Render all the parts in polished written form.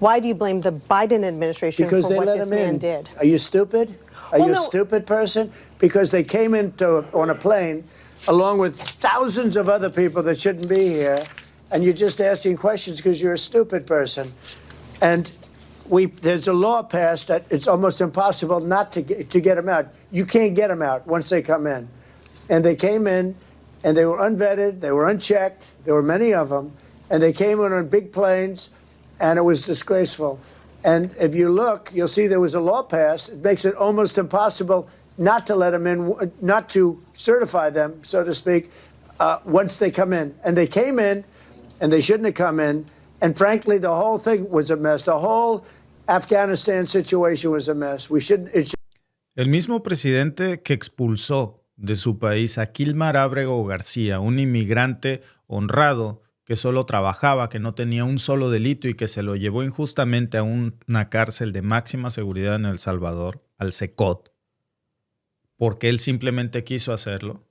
Why do you blame the Biden administration Because for they what let this them man in. did? Are you stupid? Are Well, you no. a stupid person? Because they came on a plane along with thousands of other people that shouldn't be here, and you're just asking questions because you're a stupid person. And there's a law passed that it's almost impossible not to get them out. You can't get them out once they come in. And they came in, and they were unvetted, they were unchecked, there were many of them, and they came in on big planes, and it was disgraceful. And if you look, you'll see there was a law passed. It makes it almost impossible not to let them in, not to certify them, so to speak, once they come in. And they came in, and they shouldn't have come in. And frankly, the whole thing was a mess. The whole Afghanistan situation was a mess. El mismo presidente que expulsó de su país a Kilmar Ábrego García, un inmigrante honrado que solo trabajaba, que no tenía un solo delito y que se lo llevó injustamente a una cárcel de máxima seguridad en El Salvador, al Secot, porque él simplemente quiso hacerlo,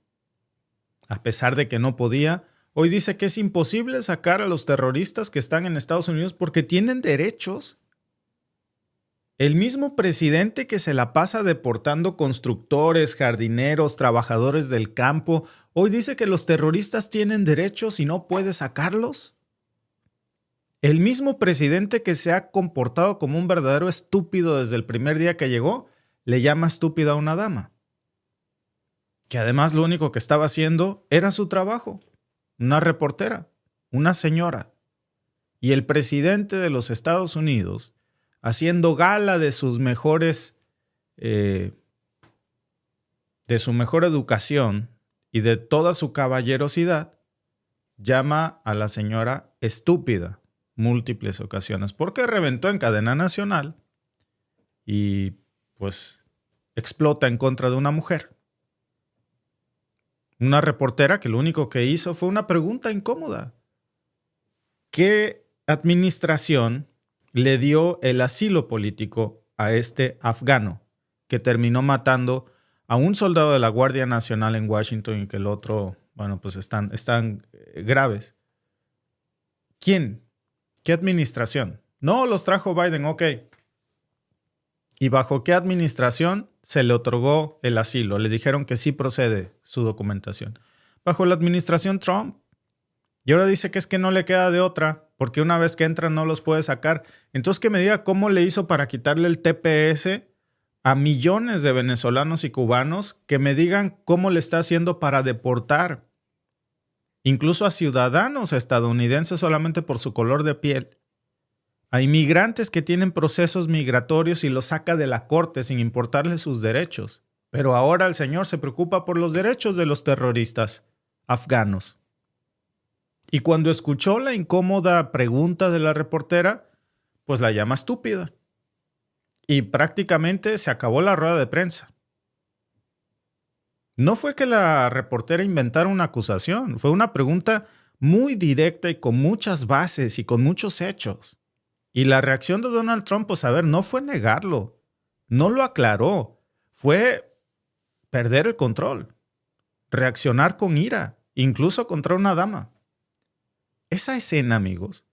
a pesar de que no podía. Hoy dice que es imposible sacar a los terroristas que están en Estados Unidos porque tienen derechos. El mismo presidente que se la pasa deportando constructores, jardineros, trabajadores del campo, hoy dice que los terroristas tienen derechos y no puede sacarlos. El mismo presidente que se ha comportado como un verdadero estúpido desde el primer día que llegó, le llama estúpida a una dama, que además lo único que estaba haciendo era su trabajo. Una reportera, una señora. Y el presidente de los Estados Unidos, haciendo gala de sus mejores, de su mejor educación y de toda su caballerosidad, llama a la señora estúpida múltiples ocasiones, porque reventó en cadena nacional y pues explota en contra de una mujer. Una reportera que lo único que hizo fue una pregunta incómoda. ¿Qué administración le dio el asilo político a este afgano que terminó matando a un soldado de la Guardia Nacional en Washington y que el otro, bueno, pues están graves? ¿Quién? ¿Qué administración? No, los trajo Biden, ok. ¿Y bajo qué administración se le otorgó el asilo? Le dijeron que sí procede su documentación. Bajo la administración Trump. Y ahora dice que es que no le queda de otra, porque una vez que entran no los puede sacar. Entonces que me diga cómo le hizo para quitarle el TPS a millones de venezolanos y cubanos, que me digan cómo le está haciendo para deportar incluso a ciudadanos estadounidenses solamente por su color de piel. A inmigrantes que tienen procesos migratorios y los saca de la corte sin importarles sus derechos. Pero ahora el señor se preocupa por los derechos de los terroristas afganos. Y cuando escuchó la incómoda pregunta de la reportera, pues la llama estúpida. Y prácticamente se acabó la rueda de prensa. No fue que la reportera inventara una acusación, fue una pregunta muy directa y con muchas bases y con muchos hechos. Y la reacción de Donald Trump, pues a ver, no fue negarlo, no lo aclaró, fue perder el control, reaccionar con ira, incluso contra una dama. Esa escena, amigos,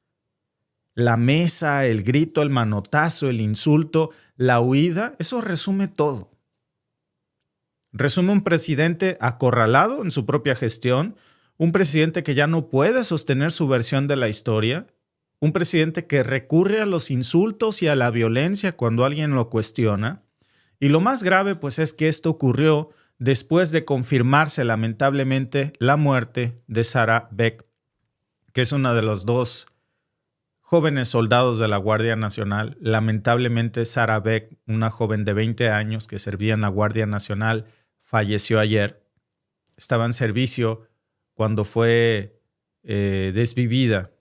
la mesa, el grito, el manotazo, el insulto, la huida, eso resume todo. Resume un presidente acorralado en su propia gestión, un presidente que ya no puede sostener su versión de la historia, un presidente que recurre a los insultos y a la violencia cuando alguien lo cuestiona. Y lo más grave, pues, es que esto ocurrió después de confirmarse lamentablemente la muerte de Sarah Beck, que es una de los dos jóvenes soldados de la Guardia Nacional. Lamentablemente Sarah Beck, una joven de 20 años que servía en la Guardia Nacional, falleció ayer. Estaba en servicio cuando fue desvivida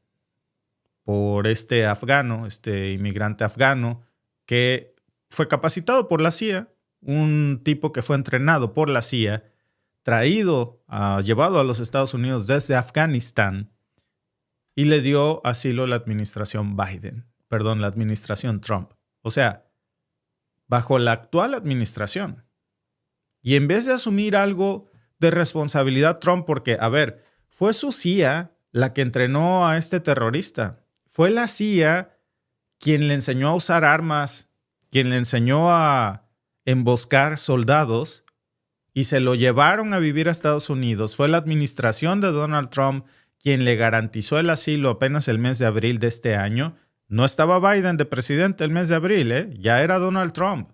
por este afgano, este inmigrante afgano, que fue capacitado por la CIA, un tipo que fue entrenado por la CIA, llevado a los Estados Unidos desde Afganistán, y le dio asilo a la administración la administración Trump. O sea, bajo la actual administración. Y en vez de asumir algo de responsabilidad Trump, porque, a ver, fue su CIA la que entrenó a este terrorista. Fue la CIA quien le enseñó a usar armas, quien le enseñó a emboscar soldados y se lo llevaron a vivir a Estados Unidos, fue la administración de Donald Trump quien le garantizó el asilo apenas el mes de abril de este año. No estaba Biden de presidente el mes de abril, ya era Donald Trump.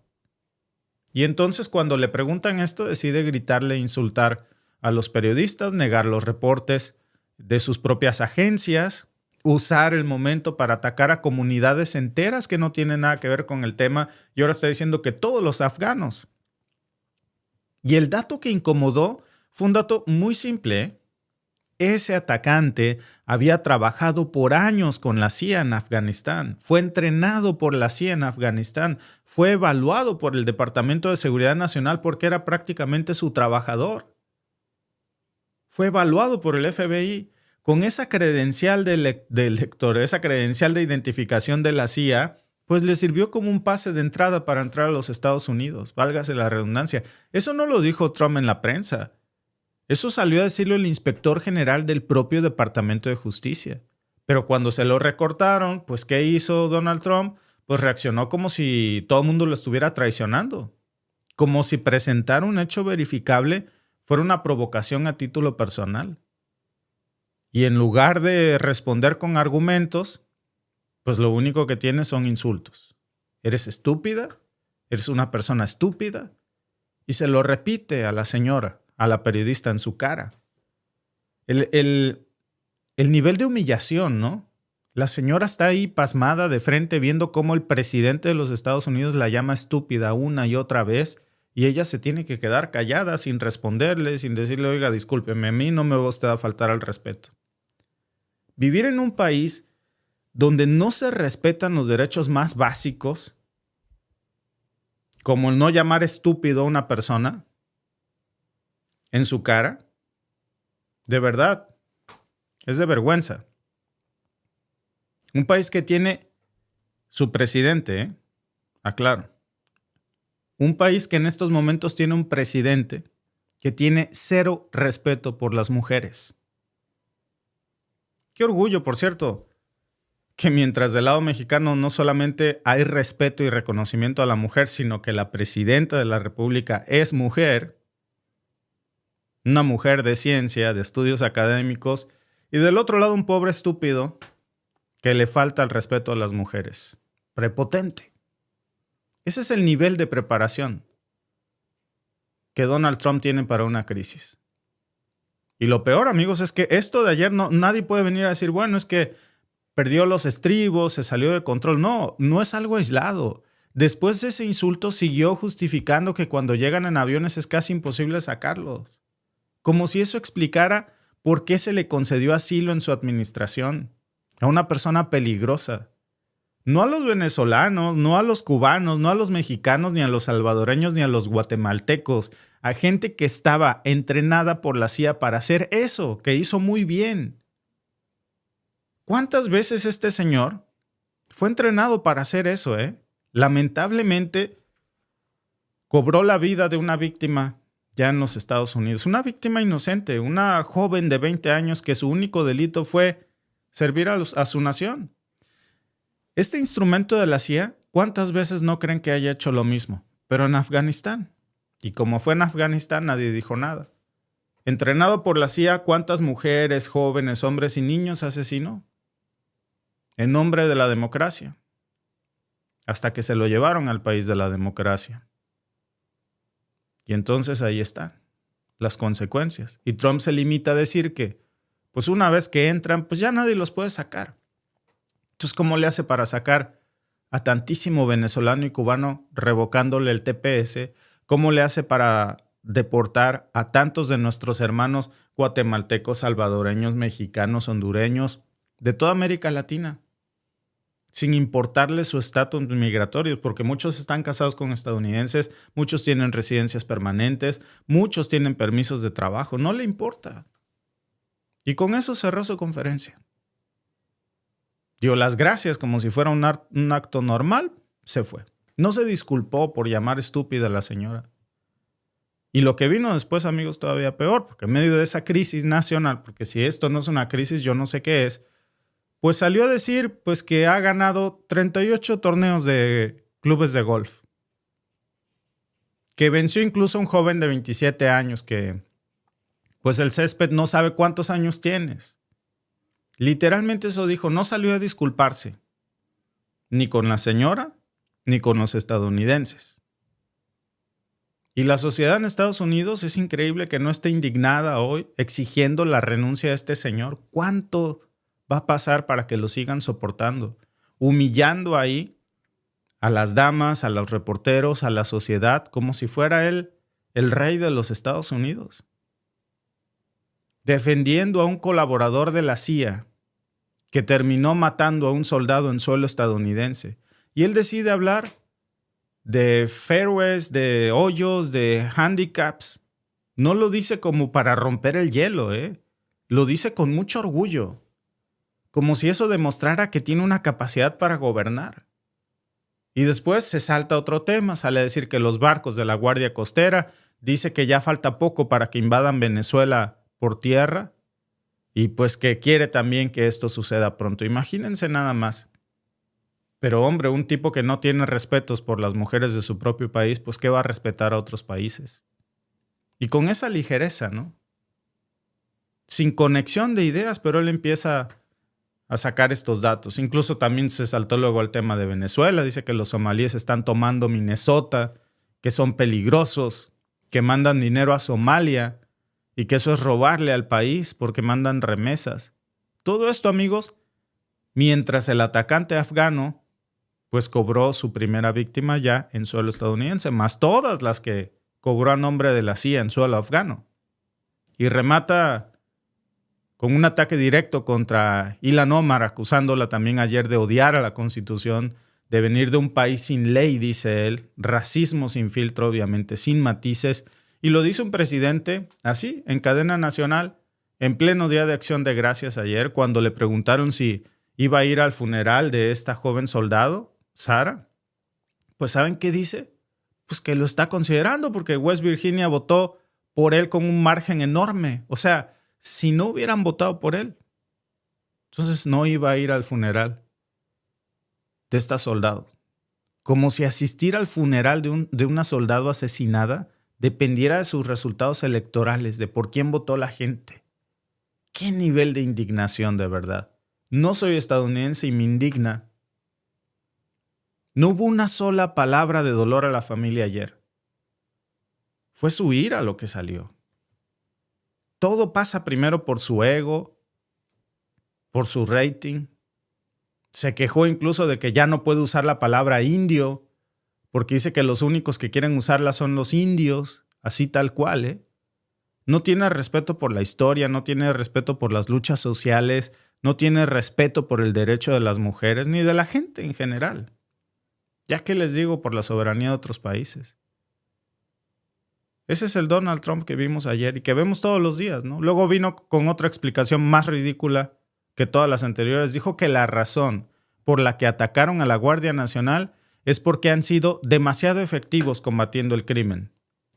Y entonces cuando le preguntan esto, decide gritarle e insultar a los periodistas, negar los reportes de sus propias agencias, usar el momento para atacar a comunidades enteras que no tienen nada que ver con el tema, y ahora está diciendo que todos los afganos. Y el dato que incomodó fue un dato muy simple. Ese atacante había trabajado por años con la CIA en Afganistán, fue entrenado por la CIA en Afganistán, fue evaluado por el Departamento de Seguridad Nacional porque era prácticamente su trabajador. Fue evaluado por el FBI. Con esa credencial de lector, esa credencial de identificación de la CIA, pues le sirvió como un pase de entrada para entrar a los Estados Unidos, válgase la redundancia. Eso no lo dijo Trump en la prensa. Eso salió a decirlo el inspector general del propio Departamento de Justicia. Pero cuando se lo recortaron, pues ¿qué hizo Donald Trump? Pues reaccionó como si todo el mundo lo estuviera traicionando. Como si presentar un hecho verificable fuera una provocación a título personal. Y en lugar de responder con argumentos, pues lo único que tiene son insultos. ¿Eres estúpida? ¿Eres una persona estúpida? Y se lo repite a la señora, a la periodista en su cara. El nivel de humillación, ¿no? La señora está ahí pasmada de frente viendo cómo el presidente de los Estados Unidos la llama estúpida una y otra vez y ella se tiene que quedar callada sin responderle, sin decirle, oiga, discúlpeme, a mí no me va usted a faltar al respeto. Vivir en un país donde no se respetan los derechos más básicos, como el no llamar estúpido a una persona en su cara, de verdad, es de vergüenza. Un país que tiene su presidente, aclaro, un país que en estos momentos tiene un presidente que tiene cero respeto por las mujeres. Qué orgullo, por cierto, que mientras del lado mexicano no solamente hay respeto y reconocimiento a la mujer, sino que la presidenta de la República es mujer, una mujer de ciencia, de estudios académicos, y del otro lado un pobre estúpido que le falta el respeto a las mujeres. Prepotente. Ese es el nivel de preparación que Donald Trump tiene para una crisis. Y lo peor, amigos, es que esto de ayer nadie puede venir a decir, bueno, es que perdió los estribos, se salió de control. No, no es algo aislado. Después de ese insulto siguió justificando que cuando llegan en aviones es casi imposible sacarlos. Como si eso explicara por qué se le concedió asilo en su administración a una persona peligrosa. No a los venezolanos, no a los cubanos, no a los mexicanos, ni a los salvadoreños, ni a los guatemaltecos. A gente que estaba entrenada por la CIA para hacer eso, que hizo muy bien. ¿Cuántas veces este señor fue entrenado para hacer eso, Lamentablemente, cobró la vida de una víctima ya en los Estados Unidos. Una víctima inocente, una joven de 20 años que su único delito fue servir a su nación. Este instrumento de la CIA, ¿cuántas veces no creen que haya hecho lo mismo? Pero en Afganistán. Y como fue en Afganistán, nadie dijo nada. Entrenado por la CIA, ¿cuántas mujeres, jóvenes, hombres y niños asesinó? En nombre de la democracia. Hasta que se lo llevaron al país de la democracia. Y entonces ahí están las consecuencias. Y Trump se limita a decir que, pues una vez que entran, pues ya nadie los puede sacar. Entonces, ¿cómo le hace para sacar a tantísimo venezolano y cubano revocándole el TPS? ¿Cómo le hace para deportar a tantos de nuestros hermanos guatemaltecos, salvadoreños, mexicanos, hondureños, de toda América Latina? Sin importarle su estatus migratorio, porque muchos están casados con estadounidenses, muchos tienen residencias permanentes, muchos tienen permisos de trabajo, no le importa. Y con eso cerró su conferencia. Dio las gracias como si fuera un acto normal, se fue. No se disculpó por llamar estúpida a la señora. Y lo que vino después, amigos, todavía peor, porque en medio de esa crisis nacional, porque si esto no es una crisis, yo no sé qué es, pues salió a decir pues que ha ganado 38 torneos de clubes de golf. Que venció incluso a un joven de 27 años que pues el césped no sabe cuántos años tienes. Literalmente eso dijo, no salió a disculparse. Ni con la señora, ni con los estadounidenses. Y la sociedad en Estados Unidos es increíble que no esté indignada hoy exigiendo la renuncia de este señor. ¿Cuánto va a pasar para que lo sigan soportando? Humillando ahí a las damas, a los reporteros, a la sociedad, como si fuera él el rey de los Estados Unidos. Defendiendo a un colaborador de la CIA que terminó matando a un soldado en suelo estadounidense. Y él decide hablar de fairways, de hoyos, de handicaps. No lo dice como para romper el hielo, ¿eh? Lo dice con mucho orgullo. Como si eso demostrara que tiene una capacidad para gobernar. Y después se salta otro tema, sale a decir que los barcos de la Guardia Costera, dice que ya falta poco para que invadan Venezuela por tierra y pues que quiere también que esto suceda pronto. Imagínense nada más. Pero hombre, un tipo que no tiene respetos por las mujeres de su propio país, pues ¿qué va a respetar a otros países? Y con esa ligereza, ¿no? Sin conexión de ideas, pero él empieza a sacar estos datos. Incluso también se saltó luego al tema de Venezuela. Dice que los somalíes están tomando Minnesota, que son peligrosos, que mandan dinero a Somalia y que eso es robarle al país porque mandan remesas. Todo esto, amigos, mientras el atacante afgano pues cobró su primera víctima ya en suelo estadounidense, más todas las que cobró a nombre de la CIA en suelo afgano. Y remata con un ataque directo contra Ilhan Omar, acusándola también ayer de odiar a la Constitución, de venir de un país sin ley, dice él, racismo sin filtro, obviamente, sin matices. Y lo dice un presidente así, en cadena nacional, en pleno Día de Acción de Gracias ayer, cuando le preguntaron si iba a ir al funeral de esta joven soldado, Sara. Pues ¿saben qué dice? Pues que lo está considerando porque West Virginia votó por él con un margen enorme. O sea, si no hubieran votado por él, entonces no iba a ir al funeral de esta soldado. Como si asistir al funeral de una soldado asesinada dependiera de sus resultados electorales, de por quién votó la gente. ¿Qué nivel de indignación de verdad? No soy estadounidense y me indigna. No hubo una sola palabra de dolor a la familia ayer. Fue su ira lo que salió. Todo pasa primero por su ego, por su rating. Se quejó incluso de que ya no puede usar la palabra indio, porque dice que los únicos que quieren usarla son los indios, así tal cual, ¿eh? No tiene respeto por la historia, no tiene respeto por las luchas sociales, no tiene respeto por el derecho de las mujeres, ni de la gente en general. Ya que les digo, por la soberanía de otros países. Ese es el Donald Trump que vimos ayer y que vemos todos los días, ¿no? Luego vino con otra explicación más ridícula que todas las anteriores. Dijo que la razón por la que atacaron a la Guardia Nacional es porque han sido demasiado efectivos combatiendo el crimen.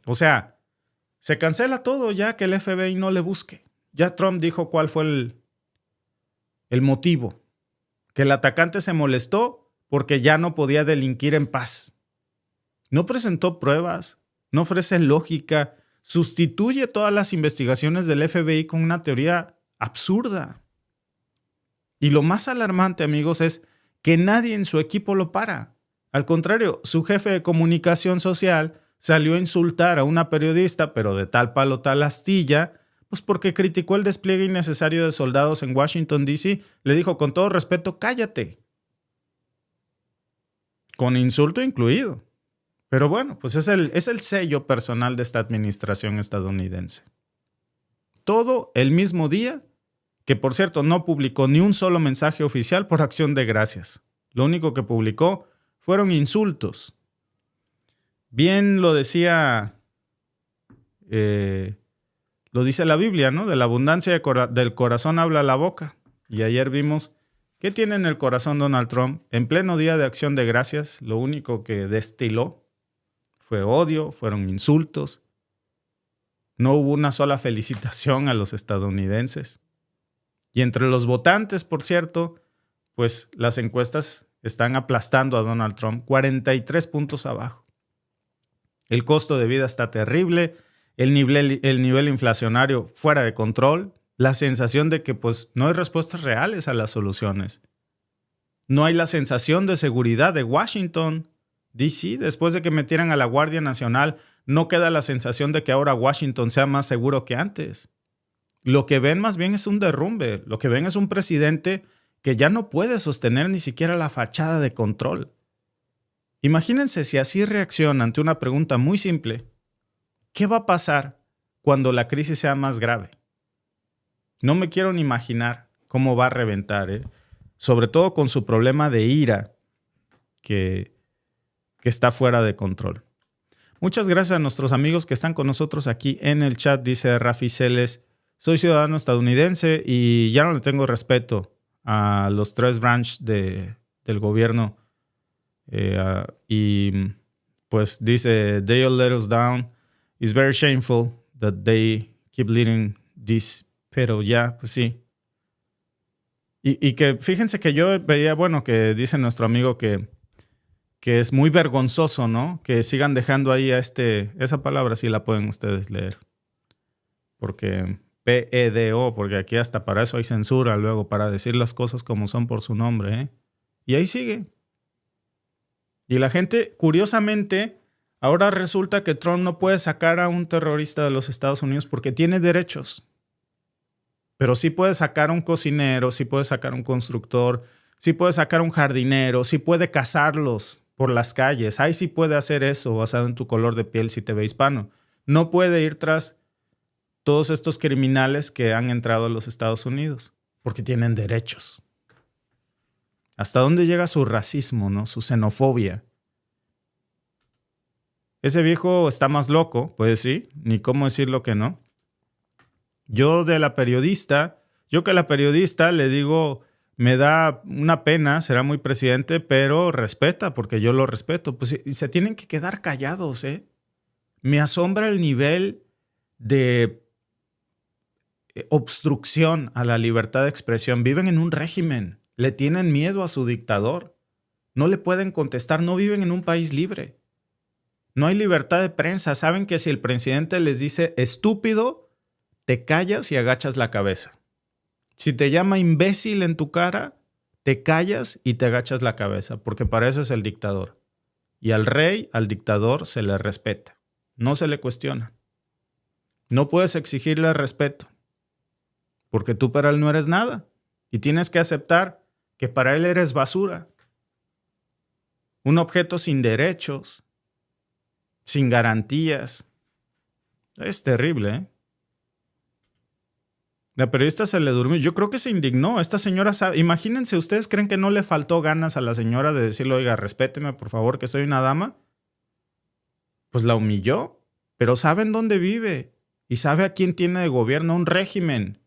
O sea, se cancela todo ya que el FBI no le busque. Ya Trump dijo cuál fue el motivo. Que el atacante se molestó porque ya no podía delinquir en paz. No presentó pruebas, no ofrece lógica, sustituye todas las investigaciones del FBI con una teoría absurda. Y lo más alarmante, amigos, es que nadie en su equipo lo para. Al contrario, su jefe de comunicación social salió a insultar a una periodista, pero de tal palo tal astilla, pues porque criticó el despliegue innecesario de soldados en Washington, D.C., le dijo con todo respeto, cállate. Con insulto incluido. Pero bueno, pues es el sello personal de esta administración estadounidense. Todo el mismo día, que por cierto no publicó ni un solo mensaje oficial por acción de gracias. Lo único que publicó fueron insultos. Bien lo decía, lo dice la Biblia, ¿no? De la abundancia del corazón habla la boca. Y ayer vimos qué tiene en el corazón Donald Trump. En pleno Día de Acción de Gracias, lo único que destiló fue odio, fueron insultos. No hubo una sola felicitación a los estadounidenses. Y entre los votantes, por cierto, pues las encuestas están aplastando a Donald Trump 43 puntos abajo. El costo de vida está terrible, el nivel inflacionario fuera de control, la sensación de que pues, no hay respuestas reales a las soluciones. No hay la sensación de seguridad de Washington, D.C. Después de que metieran a la Guardia Nacional, no queda la sensación de que ahora Washington sea más seguro que antes. Lo que ven más bien es un derrumbe. Lo que ven es un presidente que ya no puede sostener ni siquiera la fachada de control. Imagínense si así reacciona ante una pregunta muy simple. ¿Qué va a pasar cuando la crisis sea más grave? No me quiero ni imaginar cómo va a reventar, sobre todo con su problema de ira que está fuera de control. Muchas gracias a nuestros amigos que están con nosotros aquí en el chat. Dice Rafi Celes, soy ciudadano estadounidense y ya no le tengo respeto a los 3 branches del gobierno. Y pues dice, they all let us down. It's very shameful that they keep leading this. Pero ya, pues sí. Y que fíjense que yo veía, bueno, que dice nuestro amigo que es muy vergonzoso, ¿no? Que sigan dejando ahí a esa palabra sí la pueden ustedes leer. Porque PEDO, porque aquí hasta para eso hay censura luego, para decir las cosas como son por su nombre, ¿eh? Y ahí sigue. Y la gente, curiosamente, ahora resulta que Trump no puede sacar a un terrorista de los Estados Unidos porque tiene derechos. Pero sí puede sacar a un cocinero, sí puede sacar a un constructor, sí puede sacar a un jardinero, sí puede cazarlos por las calles. Ahí sí puede hacer eso basado en tu color de piel si te ve hispano. No puede ir tras todos estos criminales que han entrado a los Estados Unidos porque tienen derechos. ¿Hasta dónde llega su racismo, no? Su xenofobia? Ese viejo está más loco, pues sí, ni cómo decirlo que no. Yo que la periodista le digo, me da una pena, será muy presidente, pero respeta, porque yo lo respeto. Pues se tienen que quedar callados, ¿eh? Me asombra el nivel de obstrucción a la libertad de expresión. Viven en un régimen, le tienen miedo a su dictador. No le pueden contestar, no viven en un país libre. No hay libertad de prensa. Saben que si el presidente les dice estúpido, te callas y agachas la cabeza. Si te llama imbécil en tu cara, te callas y te agachas la cabeza, porque para eso es el dictador. Y al rey, al dictador, se le respeta. No se le cuestiona. No puedes exigirle respeto, porque tú para él no eres nada. Y tienes que aceptar que para él eres basura. Un objeto sin derechos, sin garantías. Es terrible, ¿eh? La periodista se le durmió. Yo creo que se indignó. Esta señora sabe. Imagínense, ¿ustedes creen que no le faltó ganas a la señora de decirle, oiga, respéteme por favor que soy una dama? Pues la humilló. Pero saben dónde vive y sabe a quién tiene de gobierno un régimen.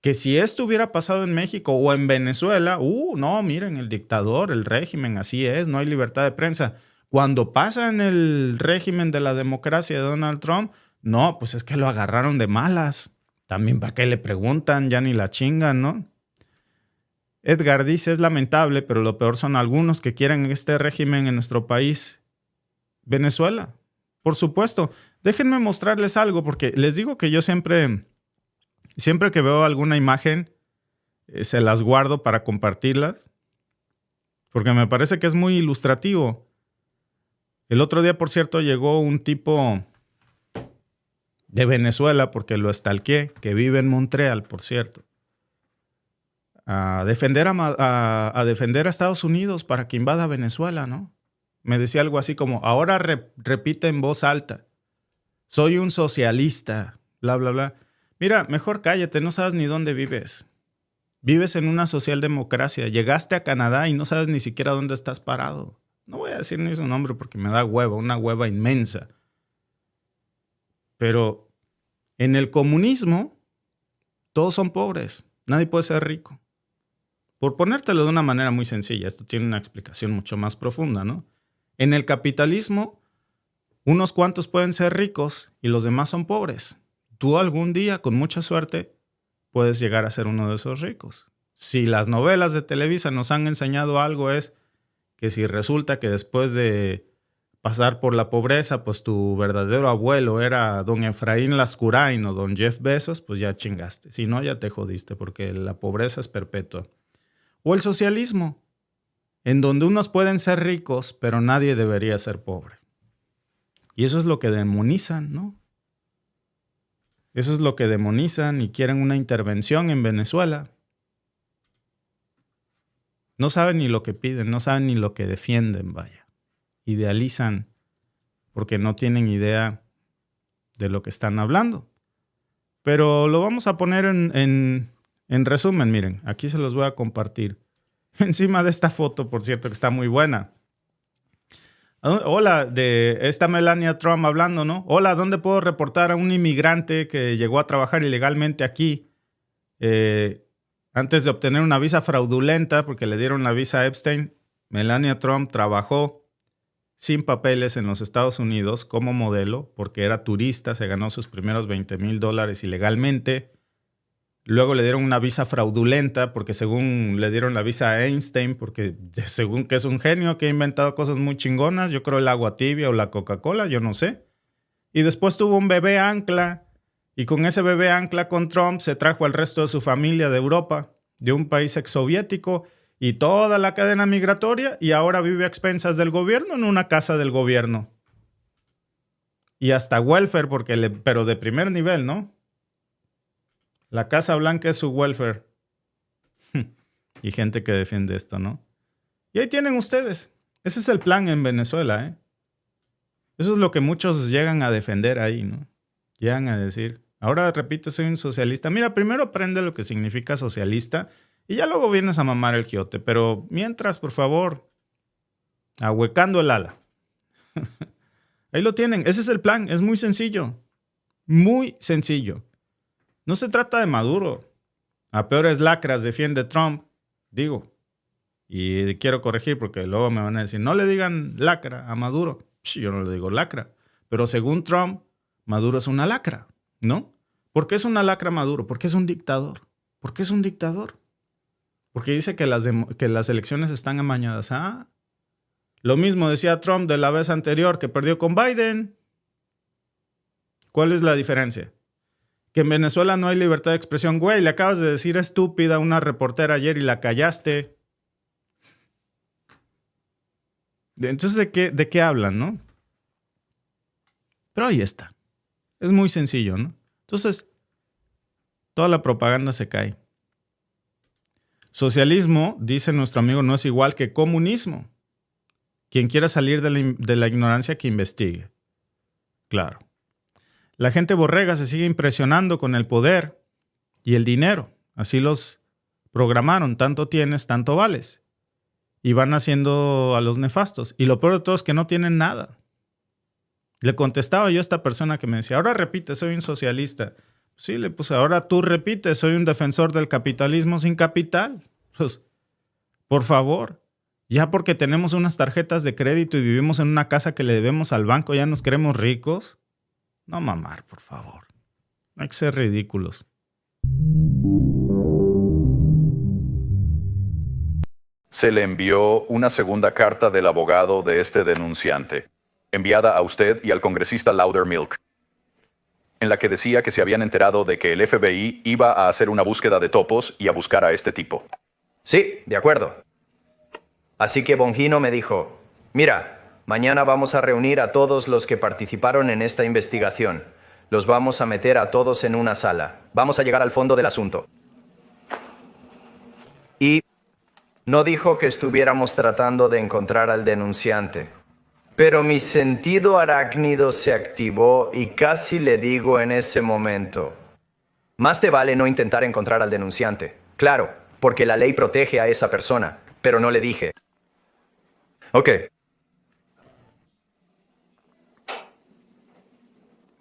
Que si esto hubiera pasado en México o en Venezuela, no, miren, el dictador, el régimen, así es, no hay libertad de prensa. Cuando pasa en el régimen de la democracia de Donald Trump, no, pues es que lo agarraron de malas. También para qué le preguntan, ya ni la chingan, ¿no? Edgar dice, es lamentable, pero lo peor son algunos que quieren este régimen en nuestro país. Venezuela, por supuesto. Déjenme mostrarles algo, porque les digo que yo siempre que veo alguna imagen, se las guardo para compartirlas, porque me parece que es muy ilustrativo. El otro día, por cierto, llegó un tipo de Venezuela, porque lo stalkeé, que vive en Montreal, por cierto, a defender a Estados Unidos para que invada Venezuela, ¿no? Me decía algo así como, ahora repite en voz alta, soy un socialista, bla, bla, bla. Mira, mejor cállate, no sabes ni dónde vives. Vives en una socialdemocracia, llegaste a Canadá y no sabes ni siquiera dónde estás parado. No voy a decir ni su nombre porque me da hueva, una hueva inmensa. Pero en el comunismo, todos son pobres. Nadie puede ser rico. Por ponértelo de una manera muy sencilla, esto tiene una explicación mucho más profunda, ¿no? En el capitalismo, unos cuantos pueden ser ricos y los demás son pobres. Tú algún día, con mucha suerte, puedes llegar a ser uno de esos ricos. Si las novelas de Televisa nos han enseñado algo es que si resulta que después de pasar por la pobreza, pues tu verdadero abuelo era don Efraín Lascurain o don Jeff Bezos, pues ya chingaste. Si no, ya te jodiste porque la pobreza es perpetua. O el socialismo, en donde unos pueden ser ricos, pero nadie debería ser pobre. Y eso es lo que demonizan, ¿no? Eso es lo que demonizan y quieren una intervención en Venezuela. No saben ni lo que piden, no saben ni lo que defienden, vaya. Idealizan porque no tienen idea de lo que están hablando. Pero lo vamos a poner en resumen, miren, aquí se los voy a compartir. Encima de esta foto, por cierto, que está muy buena. Hola, de esta Melania Trump hablando, ¿no? Hola, ¿dónde puedo reportar a un inmigrante que llegó a trabajar ilegalmente aquí antes de obtener una visa fraudulenta porque le dieron la visa a Epstein? Melania Trump trabajó sin papeles en los Estados Unidos como modelo porque era turista, se ganó sus primeros $20,000 ilegalmente. Luego le dieron una visa fraudulenta porque según le dieron la visa a Einstein porque según que es un genio que ha inventado cosas muy chingonas, yo creo el agua tibia o la Coca-Cola, yo no sé. Y después tuvo un bebé ancla y con ese bebé ancla con Trump se trajo al resto de su familia de Europa, de un país exsoviético y toda la cadena migratoria y ahora vive a expensas del gobierno en una casa del gobierno. Y hasta welfare, pero de primer nivel, ¿no? La Casa Blanca es su welfare. Y gente que defiende esto, ¿no? Y ahí tienen ustedes. Ese es el plan en Venezuela, ¿eh? Eso es lo que muchos llegan a defender ahí, ¿no? Llegan a decir, ahora repito, soy un socialista. Mira, primero aprende lo que significa socialista y ya luego vienes a mamar el quiote. Pero mientras, por favor, ahuecando el ala. Ahí lo tienen. Ese es el plan. Es muy sencillo. Muy sencillo. No se trata de Maduro. A peores lacras defiende Trump, digo. Y quiero corregir porque luego me van a decir, no le digan lacra a Maduro. Yo no le digo lacra. Pero según Trump, Maduro es una lacra, ¿no? ¿Por qué es una lacra Maduro? Porque es un dictador. ¿Por qué es un dictador? Porque dice que las elecciones están amañadas. Ah, lo mismo decía Trump de la vez anterior que perdió con Biden. ¿Cuál es la diferencia? Que en Venezuela no hay libertad de expresión. Güey, le acabas de decir estúpida a una reportera ayer y la callaste. Entonces, ¿de qué hablan, no? Pero ahí está. Es muy sencillo, ¿no? Entonces, toda la propaganda se cae. Socialismo, dice nuestro amigo, no es igual que comunismo. Quien quiera salir de la ignorancia, que investigue. Claro. La gente borrega se sigue impresionando con el poder y el dinero. Así los programaron. Tanto tienes, tanto vales. Y van haciendo a los nefastos. Y lo peor de todo es que no tienen nada. Le contestaba yo a esta persona que me decía, ahora repite, soy un socialista. Sí, le puse, ahora tú repites, soy un defensor del capitalismo sin capital. Pues, por favor. Ya porque tenemos unas tarjetas de crédito y vivimos en una casa que le debemos al banco, ¿ya nos creemos ricos? No mamar, por favor. No hay que ser ridículos. Se le envió una segunda carta del abogado de este denunciante, enviada a usted y al congresista Loudermilk, en la que decía que se habían enterado de que el FBI iba a hacer una búsqueda de topos y a buscar a este tipo. Sí, de acuerdo. Así que Bongino me dijo, mira, mañana vamos a reunir a todos los que participaron en esta investigación. Los vamos a meter a todos en una sala. Vamos a llegar al fondo del asunto. Y no dijo que estuviéramos tratando de encontrar al denunciante. Pero mi sentido arácnido se activó y casi le digo en ese momento, más te vale no intentar encontrar al denunciante. Claro, porque la ley protege a esa persona, pero no le dije. Ok.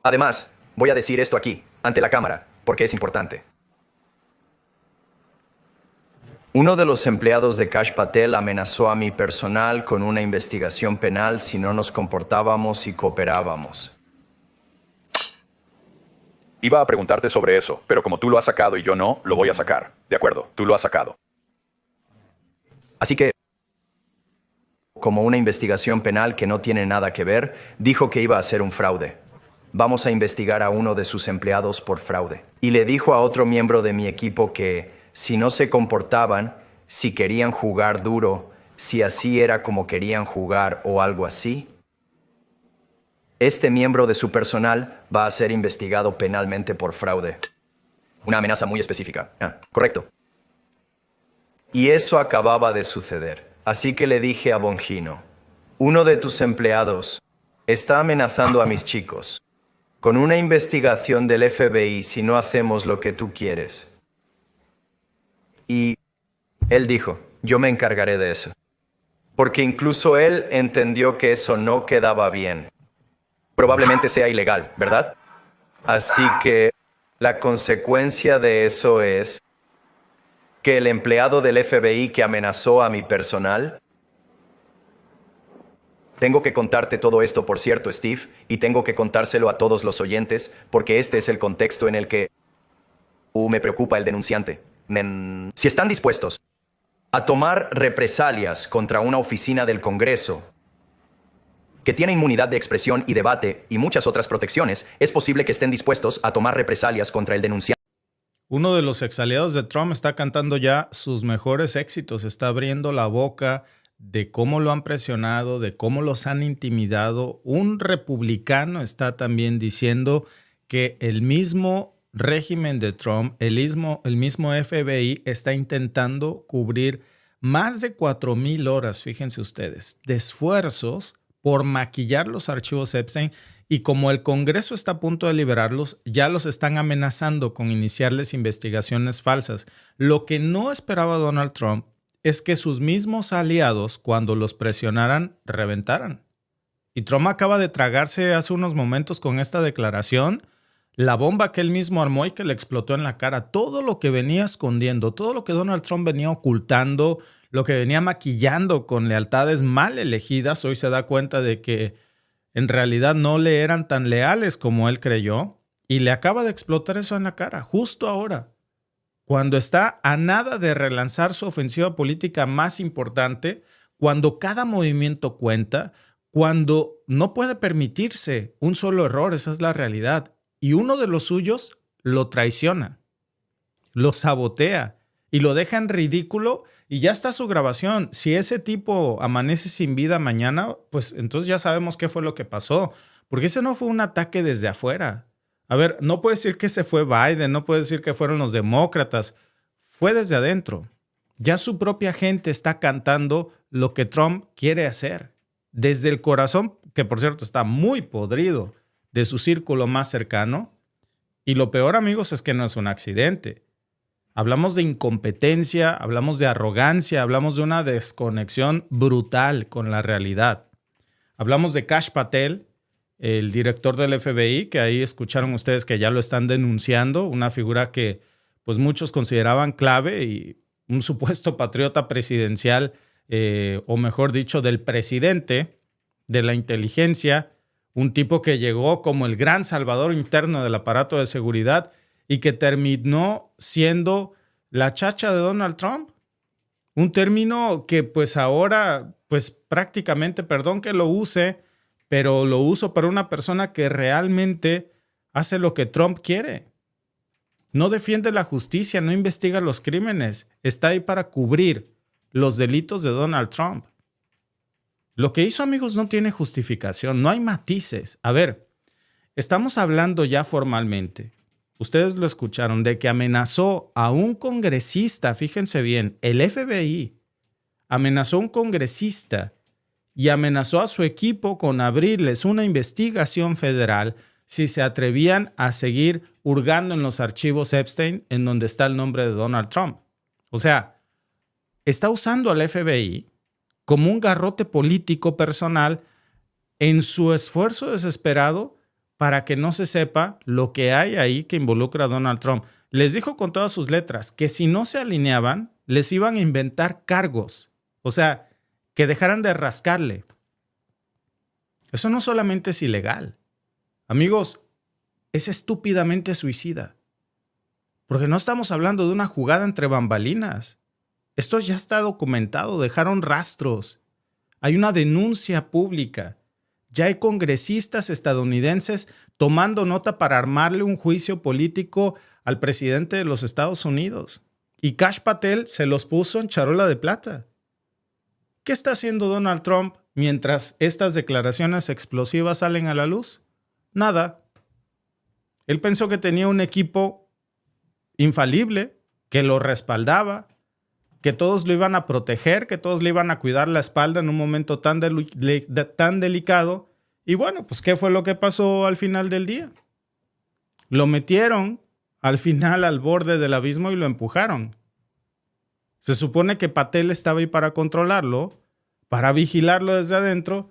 Además, voy a decir esto aquí, ante la cámara, porque es importante. Uno de los empleados de Kash Patel amenazó a mi personal con una investigación penal si no nos comportábamos y cooperábamos. Iba a preguntarte sobre eso, pero como tú lo has sacado y yo no, lo voy a sacar. De acuerdo, tú lo has sacado. Así que, como una investigación penal que no tiene nada que ver, dijo que iba a hacer un fraude. Vamos a investigar a uno de sus empleados por fraude. Y le dijo a otro miembro de mi equipo que, si no se comportaban, si querían jugar duro, si así era como querían jugar o algo así, este miembro de su personal va a ser investigado penalmente por fraude. Una amenaza muy específica. Correcto. Y eso acababa de suceder. Así que le dije a Bongino, uno de tus empleados está amenazando a mis chicos con una investigación del FBI si no hacemos lo que tú quieres. Y él dijo, yo me encargaré de eso. Porque incluso él entendió que eso no quedaba bien. Probablemente sea ilegal, ¿verdad? Así que la consecuencia de eso es que el empleado del FBI que amenazó a mi personal... Tengo que contarte todo esto, por cierto, Steve, y tengo que contárselo a todos los oyentes, porque este es el contexto en el que me preocupa el denunciante. Si están dispuestos a tomar represalias contra una oficina del Congreso que tiene inmunidad de expresión y debate y muchas otras protecciones, es posible que estén dispuestos a tomar represalias contra el denunciante. Uno de los exaliados de Trump está cantando ya sus mejores éxitos, está abriendo la boca de cómo lo han presionado, de cómo los han intimidado. Un republicano está también diciendo que el mismo régimen de Trump, el mismo FBI está intentando cubrir más de 4,000 horas, fíjense ustedes, de esfuerzos por maquillar los archivos Epstein, y como el Congreso está a punto de liberarlos, ya los están amenazando con iniciarles investigaciones falsas. Lo que no esperaba Donald Trump es que sus mismos aliados, cuando los presionaran, reventaran. Y Trump acaba de tragarse hace unos momentos con esta declaración la bomba que él mismo armó y que le explotó en la cara. Todo lo que venía escondiendo, todo lo que Donald Trump venía ocultando, lo que venía maquillando con lealtades mal elegidas, hoy se da cuenta de que en realidad no le eran tan leales como él creyó, y le acaba de explotar eso en la cara, justo ahora, cuando está a nada de relanzar su ofensiva política más importante, cuando cada movimiento cuenta, cuando no puede permitirse un solo error, esa es la realidad. Y uno de los suyos lo traiciona, lo sabotea y lo deja en ridículo, y ya está su grabación. Si ese tipo amanece sin vida mañana, pues entonces ya sabemos qué fue lo que pasó, porque ese no fue un ataque desde afuera. A ver, no puede decir que se fue Biden, no puede decir que fueron los demócratas, fue desde adentro. Ya su propia gente está cantando lo que Trump quiere hacer, desde el corazón, que por cierto está muy podrido, de su círculo más cercano. Y lo peor, amigos, es que no es un accidente. Hablamos de incompetencia, hablamos de arrogancia, hablamos de una desconexión brutal con la realidad. Hablamos de Kash Patel, el director del FBI, que ahí escucharon ustedes que ya lo están denunciando, una figura que pues muchos consideraban clave y un supuesto patriota presidencial, o mejor dicho, del presidente, de la inteligencia, un tipo que llegó como el gran salvador interno del aparato de seguridad y que terminó siendo la chacha de Donald Trump. Un término que pues ahora, pues prácticamente, perdón que lo use, pero lo uso para una persona que realmente hace lo que Trump quiere. No defiende la justicia, no investiga los crímenes, está ahí para cubrir los delitos de Donald Trump. Lo que hizo, amigos, no tiene justificación, no hay matices. A ver, estamos hablando ya formalmente, ustedes lo escucharon, de que amenazó a un congresista, fíjense bien, el FBI amenazó a un congresista y amenazó a su equipo con abrirles una investigación federal si se atrevían a seguir hurgando en los archivos Epstein en donde está el nombre de Donald Trump. O sea, está usando al FBI como un garrote político personal en su esfuerzo desesperado para que no se sepa lo que hay ahí que involucra a Donald Trump. Les dijo con todas sus letras que si no se alineaban, les iban a inventar cargos. O sea, que dejaran de rascarle. Eso no solamente es ilegal. Amigos, es estúpidamente suicida. Porque no estamos hablando de una jugada entre bambalinas. Esto ya está documentado, dejaron rastros. Hay una denuncia pública. Ya hay congresistas estadounidenses tomando nota para armarle un juicio político al presidente de los Estados Unidos. Y Kash Patel se los puso en charola de plata. ¿Qué está haciendo Donald Trump mientras estas declaraciones explosivas salen a la luz? Nada. Él pensó que tenía un equipo infalible, que lo respaldaba, que todos lo iban a proteger, que todos le iban a cuidar la espalda en un momento tan delicado. Y bueno, pues ¿qué fue lo que pasó al final del día? Lo metieron al final al borde del abismo y lo empujaron. Se supone que Patel estaba ahí para controlarlo, para vigilarlo desde adentro,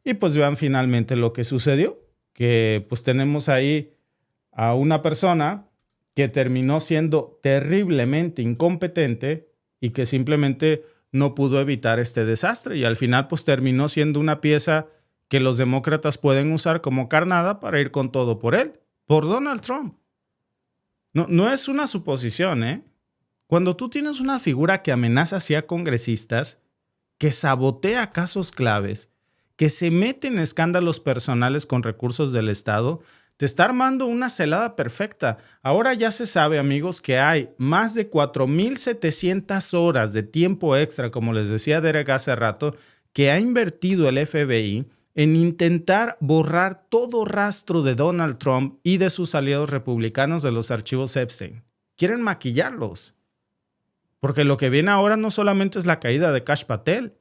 y pues vean finalmente lo que sucedió, que pues tenemos ahí a una persona que terminó siendo terriblemente incompetente y que simplemente no pudo evitar este desastre, y al final pues terminó siendo una pieza que los demócratas pueden usar como carnada para ir con todo por él, por Donald Trump. No es una suposición, ¿eh? Cuando tú tienes una figura que amenaza así a congresistas, que sabotea casos claves, que se mete en escándalos personales con recursos del Estado, te está armando una celada perfecta. Ahora ya se sabe, amigos, que hay más de 4,700 horas de tiempo extra, como les decía Derek hace rato, que ha invertido el FBI en intentar borrar todo rastro de Donald Trump y de sus aliados republicanos de los archivos Epstein. Quieren maquillarlos. Porque lo que viene ahora no solamente es la caída de Kash Patel,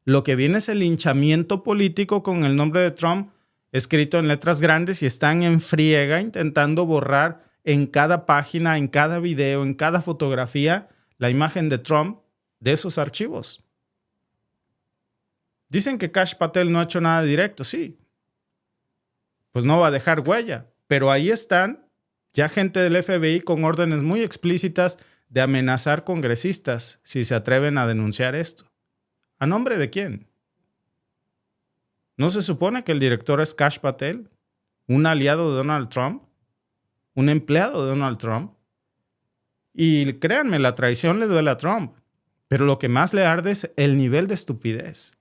lo que viene es el linchamiento político con el nombre de Trump escrito en letras grandes, y están en friega intentando borrar en cada página, en cada video, en cada fotografía, la imagen de Trump de esos archivos. Dicen que Kash Patel no ha hecho nada directo, sí. Pues no va a dejar huella, pero ahí están ya gente del FBI con órdenes muy explícitas de amenazar congresistas si se atreven a denunciar esto. ¿A nombre de quién? ¿No se supone que el director es Kash Patel, un aliado de Donald Trump, un empleado de Donald Trump? Y créanme, la traición le duele a Trump, pero lo que más le arde es el nivel de estupidez.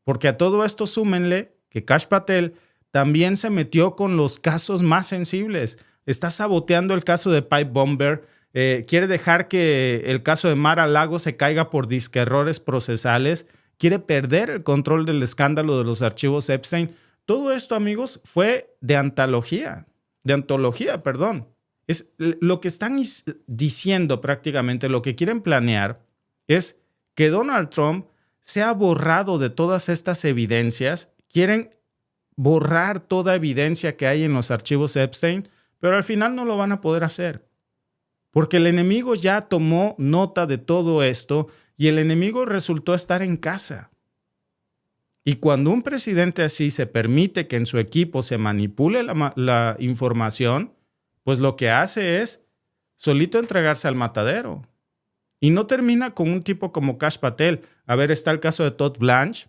Porque a todo esto súmenle que Kash Patel también se metió con los casos más sensibles. Está saboteando el caso de Pipe Bomber, quiere dejar que el caso de Mar-a-Lago se caiga por disque errores procesales, quiere perder el control del escándalo de los archivos Epstein. Todo esto, amigos, fue de antología, perdón. Es lo que están diciendo prácticamente, lo que quieren planear es que Donald Trump se ha borrado de todas estas evidencias, quieren borrar toda evidencia que hay en los archivos Epstein, pero al final no lo van a poder hacer. Porque el enemigo ya tomó nota de todo esto y el enemigo resultó estar en casa. Y cuando un presidente así se permite que en su equipo se manipule la información, pues lo que hace es solito entregarse al matadero. Y no termina con un tipo como Kash Patel. A ver, está el caso de Todd Blanche,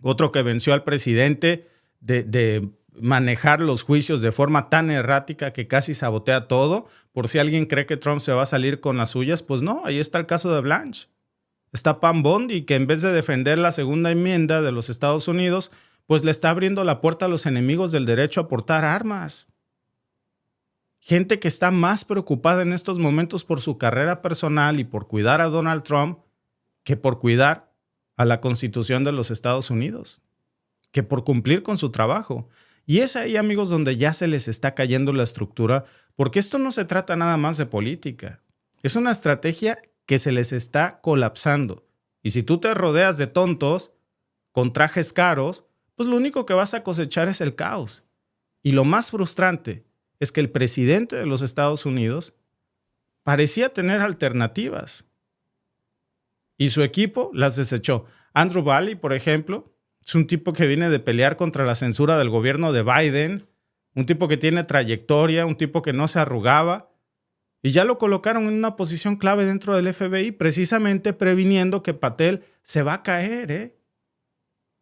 otro que venció al presidente de manejar los juicios de forma tan errática que casi sabotea todo. Por si alguien cree que Trump se va a salir con las suyas, pues no, ahí está el caso de Blanche. Está Pam Bondi, que en vez de defender la segunda enmienda de los Estados Unidos, pues le está abriendo la puerta a los enemigos del derecho a portar armas. Gente que está más preocupada en estos momentos por su carrera personal y por cuidar a Donald Trump que por cuidar a la Constitución de los Estados Unidos, que por cumplir con su trabajo. Y es ahí, amigos, donde ya se les está cayendo la estructura, porque esto no se trata nada más de política. Es una estrategia que se les está colapsando. Y si tú te rodeas de tontos con trajes caros, pues lo único que vas a cosechar es el caos. Y lo más frustrante es que el presidente de los Estados Unidos parecía tener alternativas y su equipo las desechó. Andrew Bailey, por ejemplo, es un tipo que viene de pelear contra la censura del gobierno de Biden, un tipo que tiene trayectoria, un tipo que no se arrugaba, y ya lo colocaron en una posición clave dentro del FBI, precisamente previniendo que Patel se va a caer,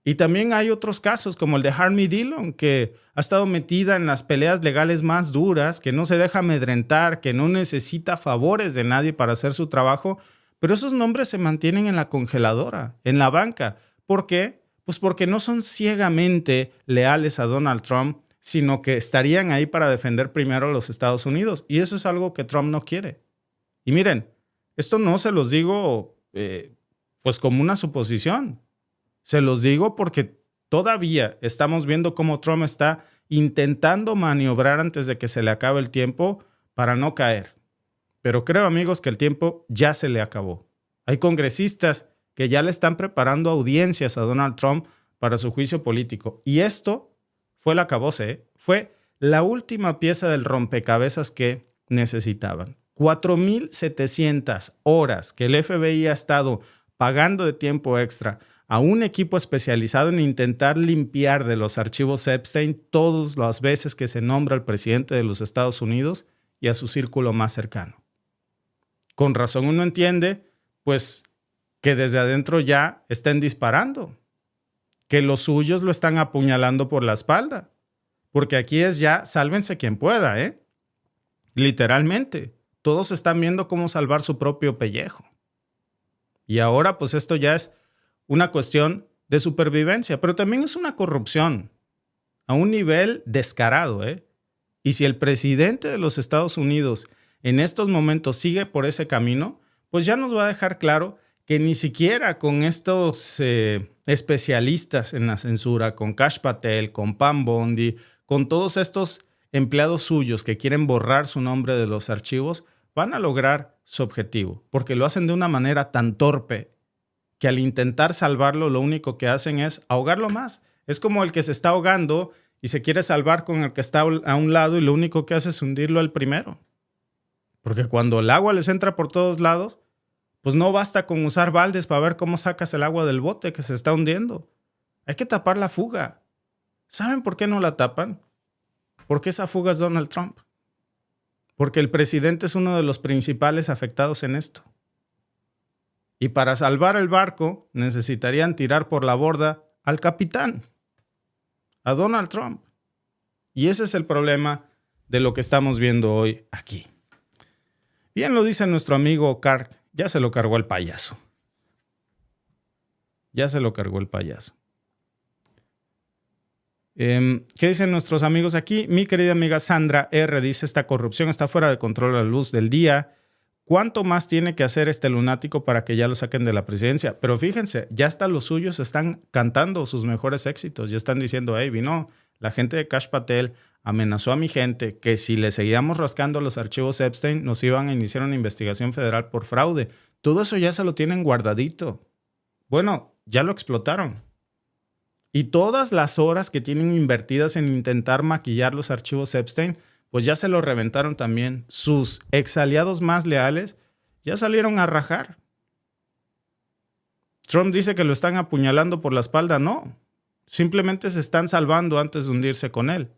Y también hay otros casos como el de Harmony Dillon, que ha estado metida en las peleas legales más duras, que no se deja amedrentar, que no necesita favores de nadie para hacer su trabajo, Pero esos nombres se mantienen en la congeladora, en la banca. ¿Por qué? Pues porque no son ciegamente leales a Donald Trump, sino que estarían ahí para defender primero a los Estados Unidos. Y eso es algo que Trump no quiere. Y miren, esto no se los digo pues como una suposición. Se los digo porque todavía estamos viendo cómo Trump está intentando maniobrar antes de que se le acabe el tiempo para no caer. Pero creo, amigos, que el tiempo ya se le acabó. Hay congresistas que ya le están preparando audiencias a Donald Trump para su juicio político. Y esto fue el acabose, ¿eh? Fue la última pieza del rompecabezas que necesitaban. 4,700 horas que el FBI ha estado pagando de tiempo extra a un equipo especializado en intentar limpiar de los archivos Epstein todas las veces que se nombra al presidente de los Estados Unidos y a su círculo más cercano. Con razón uno entiende, pues, que desde adentro ya estén disparando, que los suyos lo están apuñalando por la espalda, porque aquí es ya sálvense quien pueda, ¿eh? Literalmente, todos están viendo cómo salvar su propio pellejo. Y ahora, pues esto ya es una cuestión de supervivencia, pero también es una corrupción a un nivel descarado, ¿eh? Y si el presidente de los Estados Unidos en estos momentos sigue por ese camino, pues ya nos va a dejar claro que ni siquiera con estos especialistas en la censura, con Kash Patel, con Pam Bondi, con todos estos empleados suyos que quieren borrar su nombre de los archivos, van a lograr su objetivo, porque lo hacen de una manera tan torpe que al intentar salvarlo, lo único que hacen es ahogarlo más. Es como el que se está ahogando y se quiere salvar con el que está a un lado y lo único que hace es hundirlo al primero. Porque cuando el agua les entra por todos lados, pues no basta con usar baldes para ver cómo sacas el agua del bote que se está hundiendo. Hay que tapar la fuga. ¿Saben por qué no la tapan? Porque esa fuga es Donald Trump. Porque el presidente es uno de los principales afectados en esto. Y para salvar el barco necesitarían tirar por la borda al capitán, a Donald Trump. Y ese es el problema de lo que estamos viendo hoy aquí. Bien lo dice nuestro amigo Kark, ya se lo cargó el payaso. Ya se lo cargó el payaso. ¿Qué dicen nuestros amigos aquí? Mi querida amiga Sandra R. dice, esta corrupción está fuera de control a la luz del día. ¿Cuánto más tiene que hacer este lunático para que ya lo saquen de la presidencia? Pero fíjense, ya hasta los suyos están cantando sus mejores éxitos. Ya están diciendo, hey, vino la gente de Kash Patel, amenazó a mi gente que si le seguíamos rascando los archivos Epstein nos iban a iniciar una investigación federal por fraude. Todo eso ya se lo tienen guardadito. Bueno, ya lo explotaron. Y todas las horas que tienen invertidas en intentar maquillar los archivos Epstein, pues ya se lo reventaron también. Sus ex aliados más leales ya salieron a rajar. Trump dice que lo están apuñalando por la espalda. No, simplemente se están salvando antes de hundirse con él.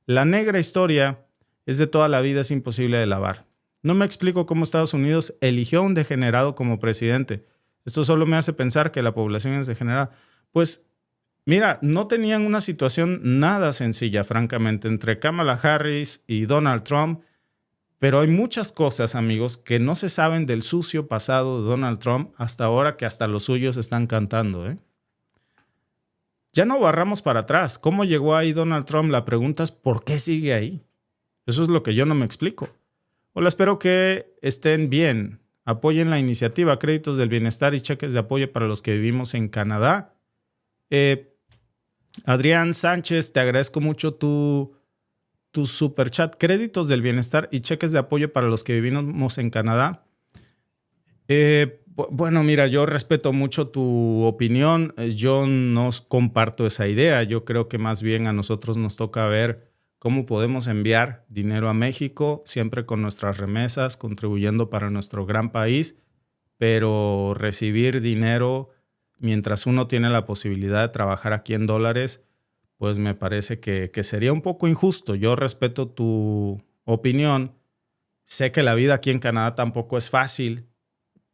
La negra historia es de toda la vida, es imposible de lavar. No me explico cómo Estados Unidos eligió a un degenerado como presidente. Esto solo me hace pensar que la población es degenerada. Pues mira, no tenían una situación nada sencilla, francamente, entre Kamala Harris y Donald Trump, pero hay muchas cosas, amigos, que no se saben del sucio pasado de Donald Trump hasta ahora que hasta los suyos están cantando, ¿eh? Ya no barramos para atrás. ¿Cómo llegó ahí Donald Trump? La pregunta es ¿por qué sigue ahí? Eso es lo que yo no me explico. Hola, espero que estén bien. Apoyen la iniciativa Créditos del Bienestar y cheques de apoyo para los que vivimos en Canadá. Adrián Sánchez, te agradezco mucho tu superchat. Créditos del Bienestar y cheques de apoyo para los que vivimos en Canadá. Bueno, mira, yo respeto mucho tu opinión. Yo no comparto esa idea. Yo creo que más bien a nosotros nos toca ver cómo podemos enviar dinero a México, siempre con nuestras remesas, contribuyendo para nuestro gran país, pero recibir dinero mientras uno tiene la posibilidad de trabajar aquí en dólares, pues me parece que sería un poco injusto. Yo respeto tu opinión. Sé que la vida aquí en Canadá tampoco es fácil,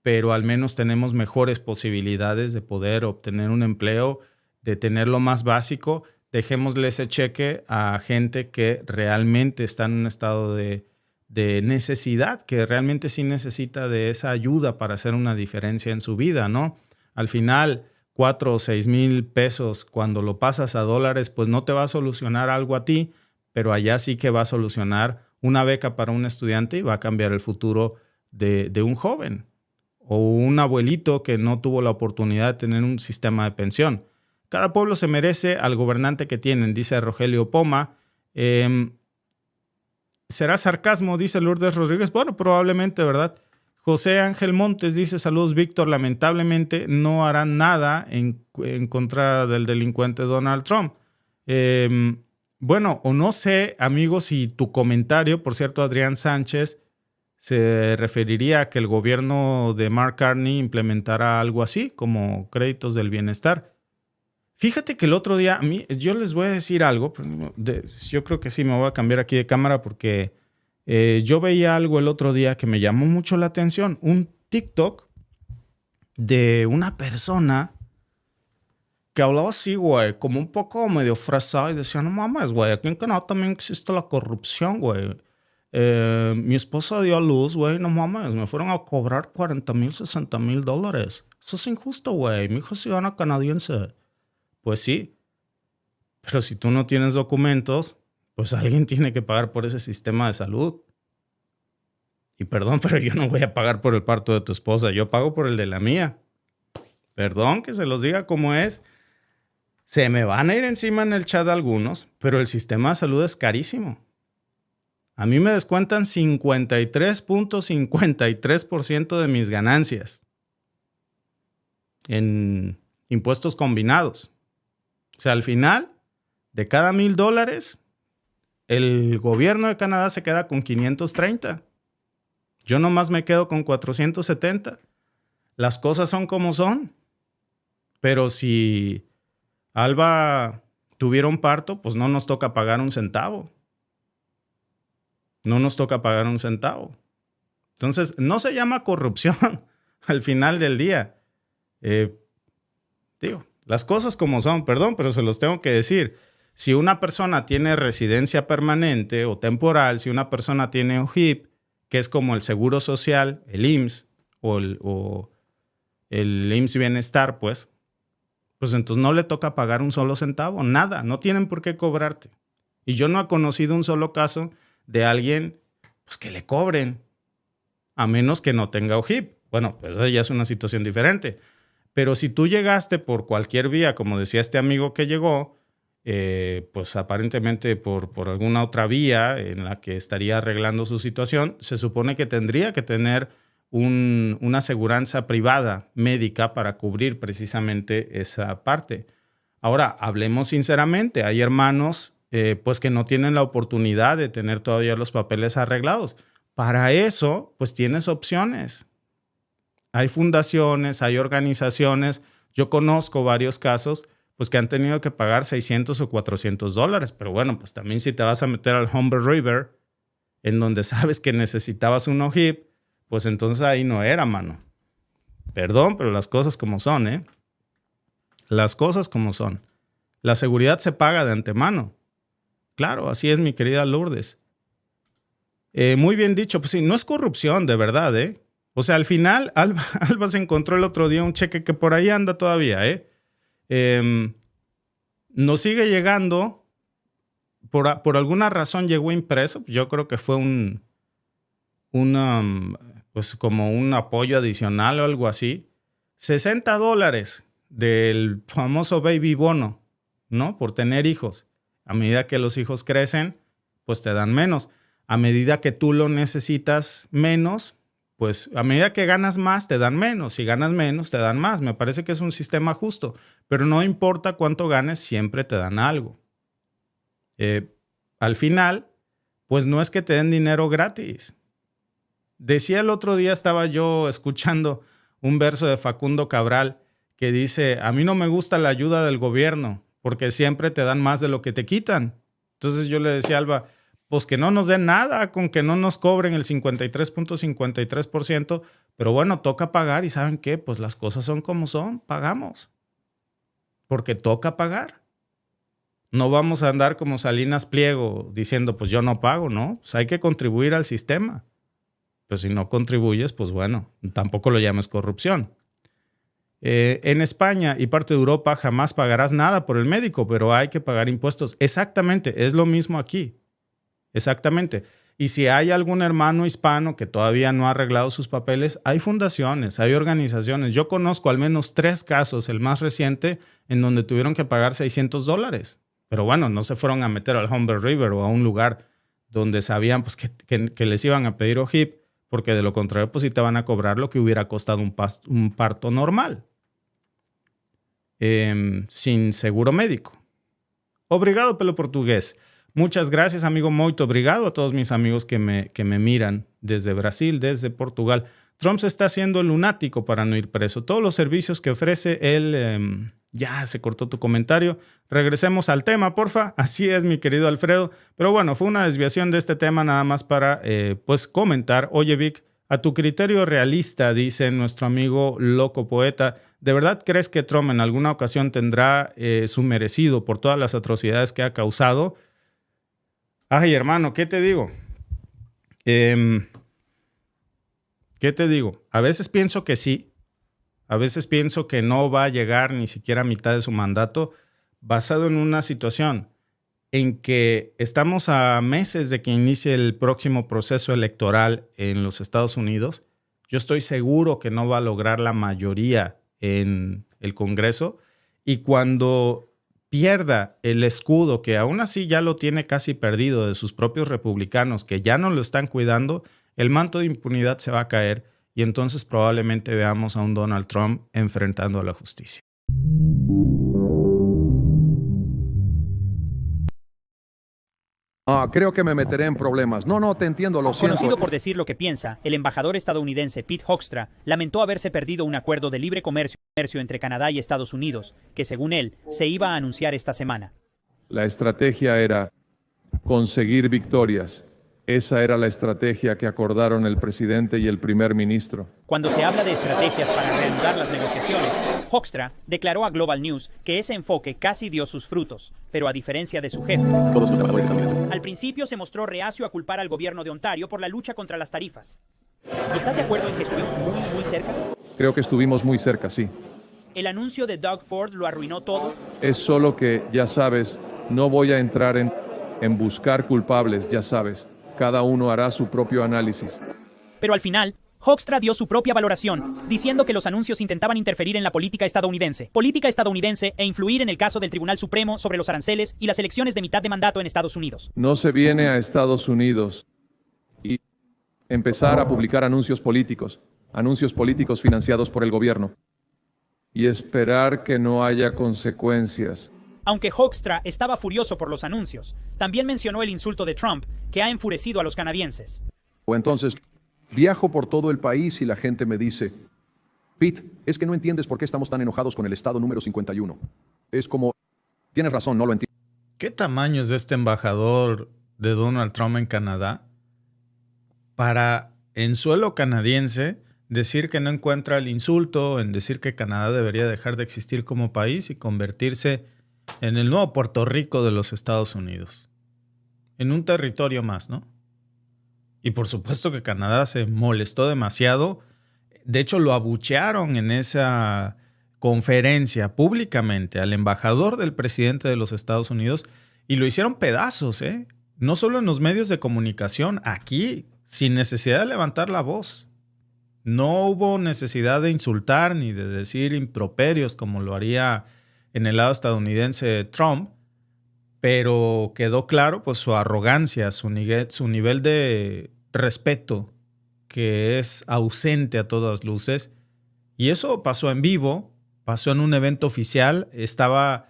pero al menos tenemos mejores posibilidades de poder obtener un empleo, de tener lo más básico. Dejémosle ese cheque a gente que realmente está en un estado de de necesidad, que realmente sí necesita de esa ayuda para hacer una diferencia en su vida, ¿no? Al final, 4 o 6 mil pesos, cuando lo pasas a dólares, pues no te va a solucionar algo a ti, pero allá sí que va a solucionar una beca para un estudiante y va a cambiar el futuro de un joven o un abuelito que no tuvo la oportunidad de tener un sistema de pensión. Cada pueblo se merece al gobernante que tienen, dice Rogelio Poma. ¿Será sarcasmo? Dice Lourdes Rodríguez. Bueno, probablemente, ¿verdad? José Ángel Montes dice, saludos, Víctor. Lamentablemente no harán nada en contra del delincuente Donald Trump. Bueno, o no sé, amigos, si tu comentario, por cierto, Adrián Sánchez, se referiría a que el gobierno de Mark Carney implementara algo así, como créditos del bienestar. Fíjate que el otro día, yo les voy a decir algo, yo creo que sí, me voy a cambiar aquí de cámara porque yo veía algo el otro día que me llamó mucho la atención, un TikTok de una persona que hablaba así, güey, como un poco medio fresado y decía, no mames, güey, aquí en Canadá también existe la corrupción, güey. Mi esposa dio a luz, güey, no mames, me fueron a cobrar $40,000, $60,000. Eso es injusto, güey, mi hija es ciudadana canadiense. Pues sí, pero si tú no tienes documentos, pues alguien tiene que pagar por ese sistema de salud. Y perdón, pero yo no voy a pagar por el parto de tu esposa, yo pago por el de la mía. Perdón que se los diga como es. Se me van a ir encima en el chat algunos, pero el sistema de salud es carísimo. A mí me descuentan 53.53% de mis ganancias en impuestos combinados. O sea, al final, de cada $1,000, el gobierno de Canadá se queda con 530. Yo nomás me quedo con 470. Las cosas son como son. Pero si Alba tuviera un parto, pues no nos toca pagar un centavo. No nos toca pagar un centavo. Entonces, no se llama corrupción al final del día. Las cosas como son, perdón, pero se los tengo que decir. Si una persona tiene residencia permanente o temporal, si una persona tiene OHIP, que es como el Seguro Social, el IMSS o el IMSS Bienestar, pues entonces no le toca pagar un solo centavo, nada, no tienen por qué cobrarte. Y yo no he conocido un solo caso de alguien pues, que le cobren, a menos que no tenga OHIP. Bueno, pues esa ya es una situación diferente. Pero si tú llegaste por cualquier vía, como decía este amigo que llegó, pues aparentemente por alguna otra vía en la que estaría arreglando su situación, se supone que tendría que tener una aseguranza privada médica para cubrir precisamente esa parte. Ahora, hablemos sinceramente, hay hermanos pues que no tienen la oportunidad de tener todavía los papeles arreglados. Para eso, pues tienes opciones. Hay fundaciones, hay organizaciones. Yo conozco varios casos pues que han tenido que pagar $600 o $400. Pero bueno, pues también si te vas a meter al Humber River, en donde sabes que necesitabas un OHIP, pues entonces ahí no era, mano. Perdón, pero las cosas como son, ¿eh? Las cosas como son. La seguridad se paga de antemano. Claro, así es, mi querida Lourdes. Muy bien dicho. Pues sí, no es corrupción, de verdad, ¿eh? O sea, al final, Alba se encontró el otro día un cheque que por ahí anda todavía, ¿eh? Nos sigue llegando. Por alguna razón llegó impreso. Yo creo que fue pues como un apoyo adicional o algo así. $60 del famoso baby bono, ¿no? Por tener hijos. A medida que los hijos crecen, pues te dan menos. A medida que tú lo necesitas menos, pues a medida que ganas más, te dan menos. Si ganas menos, te dan más. Me parece que es un sistema justo. Pero no importa cuánto ganes, siempre te dan algo. Al final, pues no es que te den dinero gratis. Decía el otro día, estaba yo escuchando un verso de Facundo Cabral que dice, a mí no me gusta la ayuda del gobierno porque siempre te dan más de lo que te quitan. Entonces yo le decía a Alba, pues que no nos den nada, con que no nos cobren el 53.53%, pero bueno, toca pagar y ¿saben qué? Pues las cosas son como son, pagamos. Porque toca pagar. No vamos a andar como Salinas Pliego diciendo, pues yo no pago, ¿no? Pues hay que contribuir al sistema. Pues si no contribuyes, pues bueno, tampoco lo llames corrupción. En España y parte de Europa jamás pagarás nada por el médico, pero hay que pagar impuestos. Exactamente, es lo mismo aquí. Exactamente. Y si hay algún hermano hispano que todavía no ha arreglado sus papeles, hay fundaciones, hay organizaciones. Yo conozco al menos 3 casos, el más reciente, en donde tuvieron que pagar $600. Pero bueno, no se fueron a meter al Humber River o a un lugar donde sabían pues, que les iban a pedir OHIP, porque de lo contrario pues sí te van a cobrar lo que hubiera costado un parto normal, sin seguro médico. Obrigado pelo portugués. Muchas gracias, amigo. Muito obrigado a todos mis amigos que me miran desde Brasil, desde Portugal. Trump se está haciendo lunático para no ir preso. Todos los servicios que ofrece él... ya se cortó tu comentario. Regresemos al tema, porfa. Así es, mi querido Alfredo. Pero bueno, fue una desviación de este tema nada más para pues comentar. Oye, Vic, a tu criterio realista, dice nuestro amigo Loco Poeta, ¿de verdad crees que Trump en alguna ocasión tendrá su merecido por todas las atrocidades que ha causado? Ay, hermano, ¿qué te digo? ¿Qué te digo? A veces pienso que sí. A veces pienso que no va a llegar ni siquiera a mitad de su mandato, basado en una situación en que estamos a meses de que inicie el próximo proceso electoral en los Estados Unidos. Yo estoy seguro que no va a lograr la mayoría en el Congreso, y cuando pierda el escudo, que aún así ya lo tiene casi perdido, de sus propios republicanos que ya no lo están cuidando, el manto de impunidad se va a caer y entonces probablemente veamos a un Donald Trump enfrentando a la justicia. Creo que me meteré en problemas. No, te entiendo, lo siento. Conocido por decir lo que piensa, el embajador estadounidense Pete Hoekstra lamentó haberse perdido un acuerdo de libre comercio entre Canadá y Estados Unidos, que según él, se iba a anunciar esta semana. La estrategia era conseguir victorias. Esa era la estrategia que acordaron el presidente y el primer ministro. Cuando se habla de estrategias para reanudar las negociaciones, Hoekstra declaró a Global News que ese enfoque casi dio sus frutos, pero a diferencia de su jefe, al principio se mostró reacio a culpar al gobierno de Ontario por la lucha contra las tarifas. ¿Estás de acuerdo en que estuvimos muy cerca? Creo que estuvimos muy cerca, sí. ¿El anuncio de Doug Ford lo arruinó todo? Es solo que, ya sabes, no voy a entrar en buscar culpables, ya sabes. Cada uno hará su propio análisis. Pero al final, Hoekstra dio su propia valoración, diciendo que los anuncios intentaban interferir en la política estadounidense e influir en el caso del Tribunal Supremo sobre los aranceles y las elecciones de mitad de mandato en Estados Unidos. No se viene a Estados Unidos y empezar a publicar anuncios políticos financiados por el gobierno, y esperar que no haya consecuencias. Aunque Hoekstra estaba furioso por los anuncios, también mencionó el insulto de Trump, que ha enfurecido a los canadienses. O entonces, viajo por todo el país y la gente me dice, Pete, es que no entiendes por qué estamos tan enojados con el estado número 51. Es como, tienes razón, no lo entiendo. ¿Qué tamaño es este embajador de Donald Trump en Canadá para, en suelo canadiense, decir que no encuentra el insulto, en decir que Canadá debería dejar de existir como país y convertirse en el nuevo Puerto Rico de los Estados Unidos? En un territorio más, ¿no? Y por supuesto que Canadá se molestó demasiado. De hecho, lo abuchearon en esa conferencia públicamente al embajador del presidente de los Estados Unidos y lo hicieron pedazos, ¿eh? No solo en los medios de comunicación, aquí, sin necesidad de levantar la voz. No hubo necesidad de insultar ni de decir improperios como lo haría en el lado estadounidense Trump, pero quedó claro pues su arrogancia, su nivel de respeto, que es ausente a todas luces. Y eso pasó en vivo, pasó en un evento oficial, estaba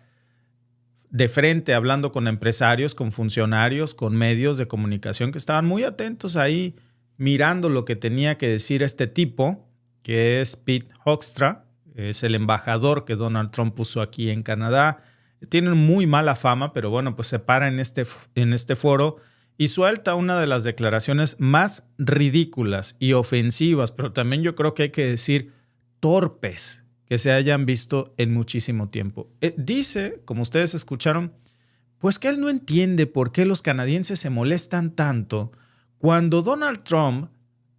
de frente hablando con empresarios, con funcionarios, con medios de comunicación que estaban muy atentos ahí, mirando lo que tenía que decir este tipo, que es Pete Hoekstra, es el embajador que Donald Trump puso aquí en Canadá. Tienen muy mala fama, pero bueno, pues se para en este foro y suelta una de las declaraciones más ridículas y ofensivas, pero también yo creo que hay que decir torpes que se hayan visto en muchísimo tiempo. Dice, como ustedes escucharon, Pues que él no entiende por qué los canadienses se molestan tanto cuando Donald Trump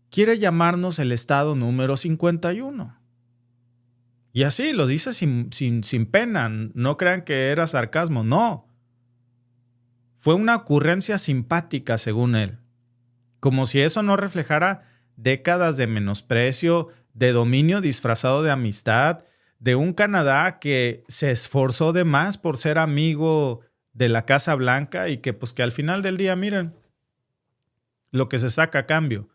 quiere llamarnos el estado número 51. Y así lo dice sin pena. No crean que era sarcasmo, no. Fue una ocurrencia simpática, según él. Como si eso no reflejara décadas de menosprecio, de dominio disfrazado de amistad, de un Canadá que se esforzó de más por ser amigo de la Casa Blanca y que pues que al final del día, miren, lo que se saca a cambio.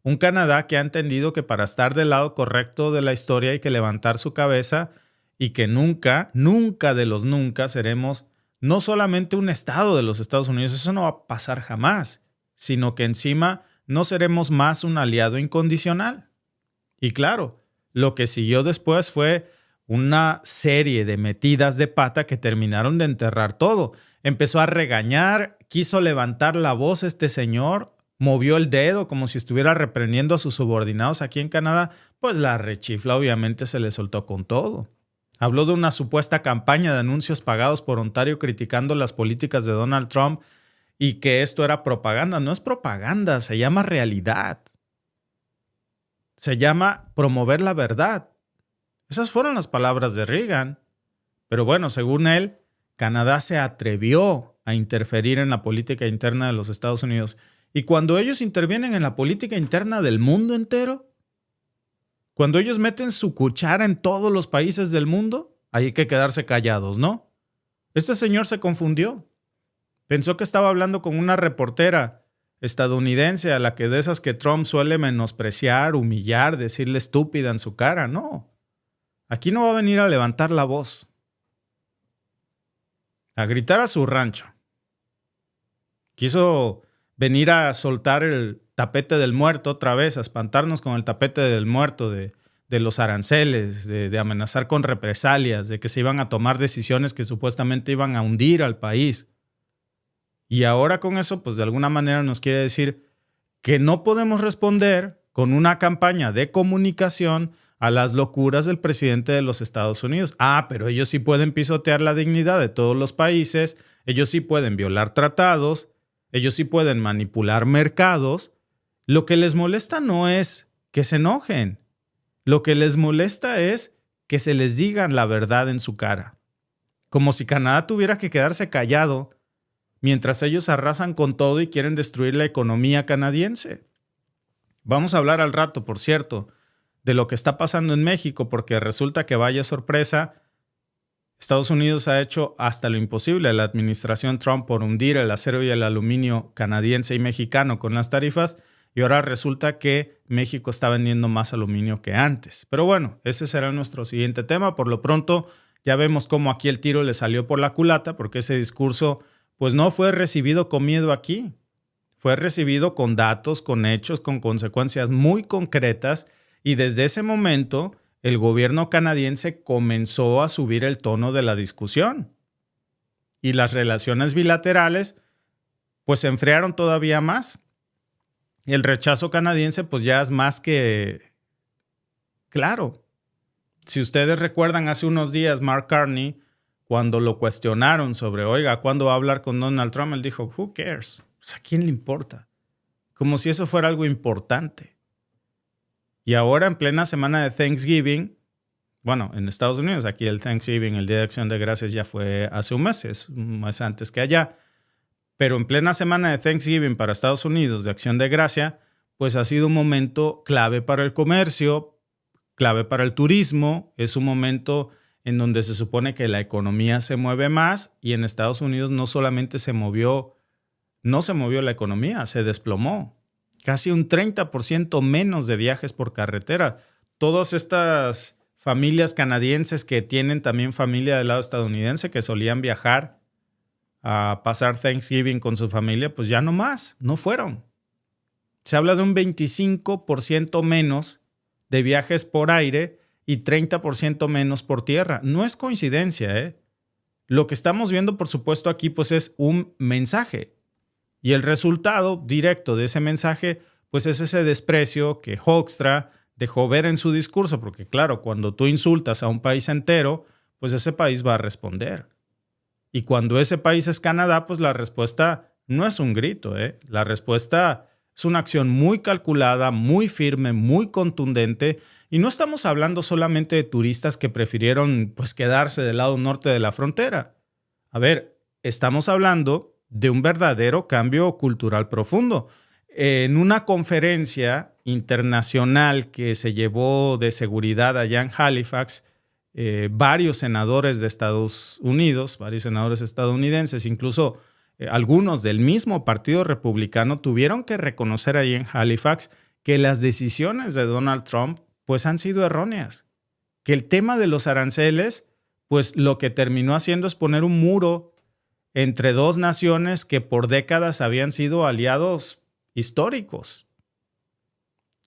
Un Canadá que ha entendido que para estar del lado correcto de la historia hay que levantar su cabeza y que nunca, nunca de los nunca seremos no solamente un estado de los Estados Unidos, eso no va a pasar jamás, sino que encima no seremos más un aliado incondicional. Y claro, lo que siguió después fue una serie de metidas de pata que terminaron de enterrar todo. Empezó a regañar, quiso levantar la voz este señor, movió el dedo como si estuviera reprendiendo a sus subordinados aquí en Canadá, pues la rechifla obviamente se le soltó con todo. Habló de una supuesta campaña de anuncios pagados por Ontario criticando las políticas de Donald Trump y que esto era propaganda. No es propaganda, se llama realidad. Se llama promover la verdad. Esas fueron las palabras de Reagan. Pero bueno, según él, Canadá se atrevió a interferir en la política interna de los Estados Unidos. Y cuando ellos intervienen en la política interna del mundo entero, cuando ellos meten su cuchara en todos los países del mundo, hay que quedarse callados, ¿no? Este señor se confundió. Pensó que estaba hablando con una reportera estadounidense a la que de esas que Trump suele menospreciar, humillar, decirle estúpida en su cara. No. Aquí no va a venir a levantar la voz, a gritar a su rancho. Quiso venir a soltar el tapete del muerto otra vez, a espantarnos con el tapete del muerto de los aranceles, de amenazar con represalias, de que se iban a tomar decisiones que supuestamente iban a hundir al país. Y ahora con eso, pues de alguna manera nos quiere decir que no podemos responder con una campaña de comunicación a las locuras del presidente de los Estados Unidos. Ah, pero ellos sí pueden pisotear la dignidad de todos los países, ellos sí pueden violar tratados, ellos sí pueden manipular mercados. Lo que les molesta no es que se enojen. Lo que les molesta es que se les digan la verdad en su cara. Como si Canadá tuviera que quedarse callado mientras ellos arrasan con todo y quieren destruir la economía canadiense. Vamos a hablar al rato, por cierto, de lo que está pasando en México, porque resulta que, vaya sorpresa, Estados Unidos ha hecho hasta lo imposible, la administración Trump, por hundir el acero y el aluminio canadiense y mexicano con las tarifas, y ahora resulta que México está vendiendo más aluminio que antes. Pero bueno, ese será nuestro siguiente tema. Por lo pronto, ya vemos cómo aquí el tiro le salió por la culata, porque ese discurso pues no fue recibido con miedo aquí. Fue recibido con datos, con hechos, con consecuencias muy concretas, y desde ese momento el gobierno canadiense comenzó a subir el tono de la discusión. Y las relaciones bilaterales pues se enfriaron todavía más. El rechazo canadiense pues ya es más que claro. Si ustedes recuerdan, hace unos días Mark Carney, cuando lo cuestionaron sobre, oiga, ¿cuándo va a hablar con Donald Trump? Él dijo, who cares? Pues, ¿a quién le importa? Como si eso fuera algo importante. Y ahora, en plena semana de Thanksgiving, bueno, en Estados Unidos, aquí el Thanksgiving, el Día de Acción de Gracias, ya fue hace un mes antes que allá. Pero en plena semana de Thanksgiving para Estados Unidos, de Acción de Gracia, pues ha sido un momento clave para el comercio, clave para el turismo. Es un momento en donde se supone que la economía se mueve más, y en Estados Unidos no solamente no se movió la economía, se desplomó. Casi un 30% menos de viajes por carretera. Todas estas familias canadienses que tienen también familia del lado estadounidense, que solían viajar a pasar Thanksgiving con su familia, pues ya no más, no fueron. Se habla de un 25% menos de viajes por aire y 30% menos por tierra. No es coincidencia, ¿eh? Lo que estamos viendo, por supuesto, aquí pues es un mensaje. Y el resultado directo de ese mensaje pues es ese desprecio que Hoekstra dejó ver en su discurso, porque claro, cuando tú insultas a un país entero, pues ese país va a responder. Y cuando ese país es Canadá, pues la respuesta no es un grito, ¿eh? La respuesta es una acción muy calculada, muy firme, muy contundente. Y no estamos hablando solamente de turistas que prefirieron pues, quedarse del lado norte de la frontera. A ver, estamos hablando de un verdadero cambio cultural profundo. En una conferencia internacional que se llevó de seguridad allá en Halifax, varios senadores de Estados Unidos, varios senadores estadounidenses, incluso algunos del mismo Partido Republicano, tuvieron que reconocer ahí en Halifax que las decisiones de Donald Trump pues han sido erróneas. Que el tema de los aranceles, pues lo que terminó haciendo es poner un muro entre dos naciones que por décadas habían sido aliados históricos.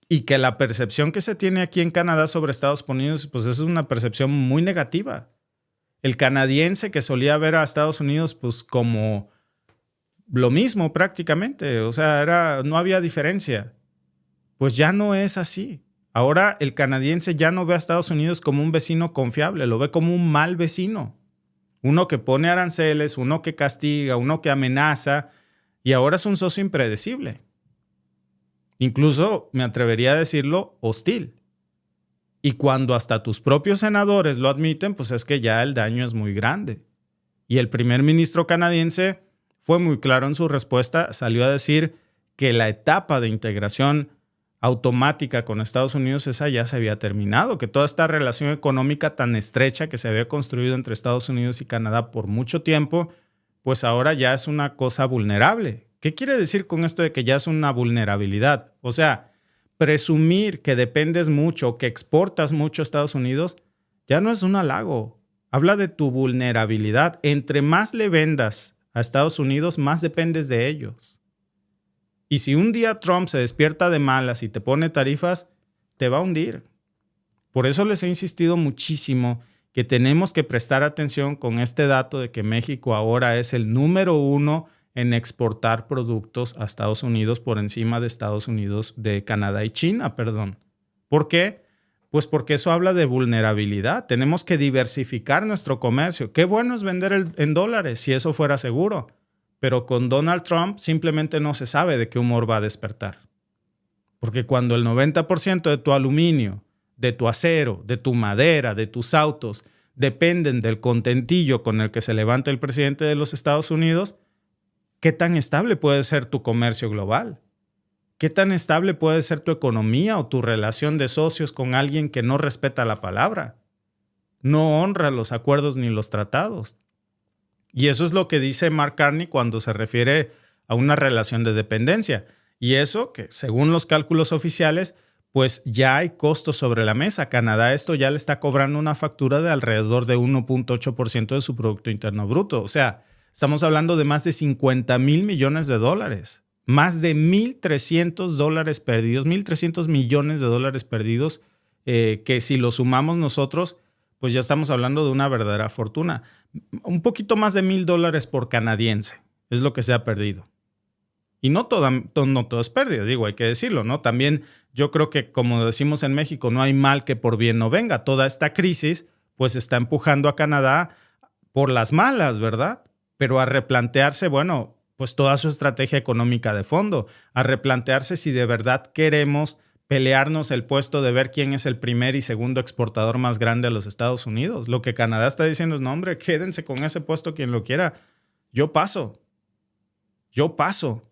Y que la percepción que se tiene aquí en Canadá sobre Estados Unidos, pues es una percepción muy negativa. El canadiense que solía ver a Estados Unidos pues como lo mismo prácticamente, o sea, no había diferencia. Pues ya no es así. Ahora el canadiense ya no ve a Estados Unidos como un vecino confiable, lo ve como un mal vecino. Uno que pone aranceles, uno que castiga, uno que amenaza, y ahora es un socio impredecible. Incluso, me atrevería a decirlo, hostil. Y cuando hasta tus propios senadores lo admiten, pues es que ya el daño es muy grande. Y el primer ministro canadiense fue muy claro en su respuesta, salió a decir que la etapa de integración automática con Estados Unidos, esa ya se había terminado, que toda esta relación económica tan estrecha que se había construido entre Estados Unidos y Canadá por mucho tiempo, pues ahora ya es una cosa vulnerable. ¿Qué quiere decir con esto de que ya es una vulnerabilidad? O sea, presumir que dependes mucho, que exportas mucho a Estados Unidos, ya no es un halago. Habla de tu vulnerabilidad. Entre más le vendas a Estados Unidos, más dependes de ellos. Y si un día Trump se despierta de malas y te pone tarifas, te va a hundir. Por eso les he insistido muchísimo que tenemos que prestar atención con este dato de que México ahora es el número 1 en exportar productos a Estados Unidos por encima de Estados Unidos, de Canadá y China, perdón. ¿Por qué? Pues porque eso habla de vulnerabilidad. Tenemos que diversificar nuestro comercio. Qué bueno es vender en dólares, si eso fuera seguro. Pero con Donald Trump simplemente no se sabe de qué humor va a despertar. Porque cuando el 90% de tu aluminio, de tu acero, de tu madera, de tus autos, dependen del contentillo con el que se levanta el presidente de los Estados Unidos, ¿qué tan estable puede ser tu comercio global? ¿Qué tan estable puede ser tu economía o tu relación de socios con alguien que no respeta la palabra? No honra los acuerdos ni los tratados. Y eso es lo que dice Mark Carney cuando se refiere a una relación de dependencia. Y eso que, según los cálculos oficiales, pues ya hay costos sobre la mesa. Canadá esto ya le está cobrando una factura de alrededor de 1.8% de su Producto Interno Bruto. O sea, estamos hablando de más de 50,000 millones de dólares. Más de 1,300 dólares perdidos, 1,300 millones de dólares perdidos, que si lo sumamos nosotros, pues ya estamos hablando de una verdadera fortuna. Un poquito más de $1,000 por canadiense es lo que se ha perdido. Y no todo es pérdida, digo, hay que decirlo, ¿no? También yo creo que, como decimos en México, no hay mal que por bien no venga. Toda esta crisis pues está empujando a Canadá por las malas, ¿verdad? Pero a replantearse, bueno, pues toda su estrategia económica de fondo, a replantearse si de verdad queremos pelearnos el puesto de ver quién es el primer y segundo exportador más grande a los Estados Unidos. Lo que Canadá está diciendo es, no, hombre, quédense con ese puesto quien lo quiera. Yo paso.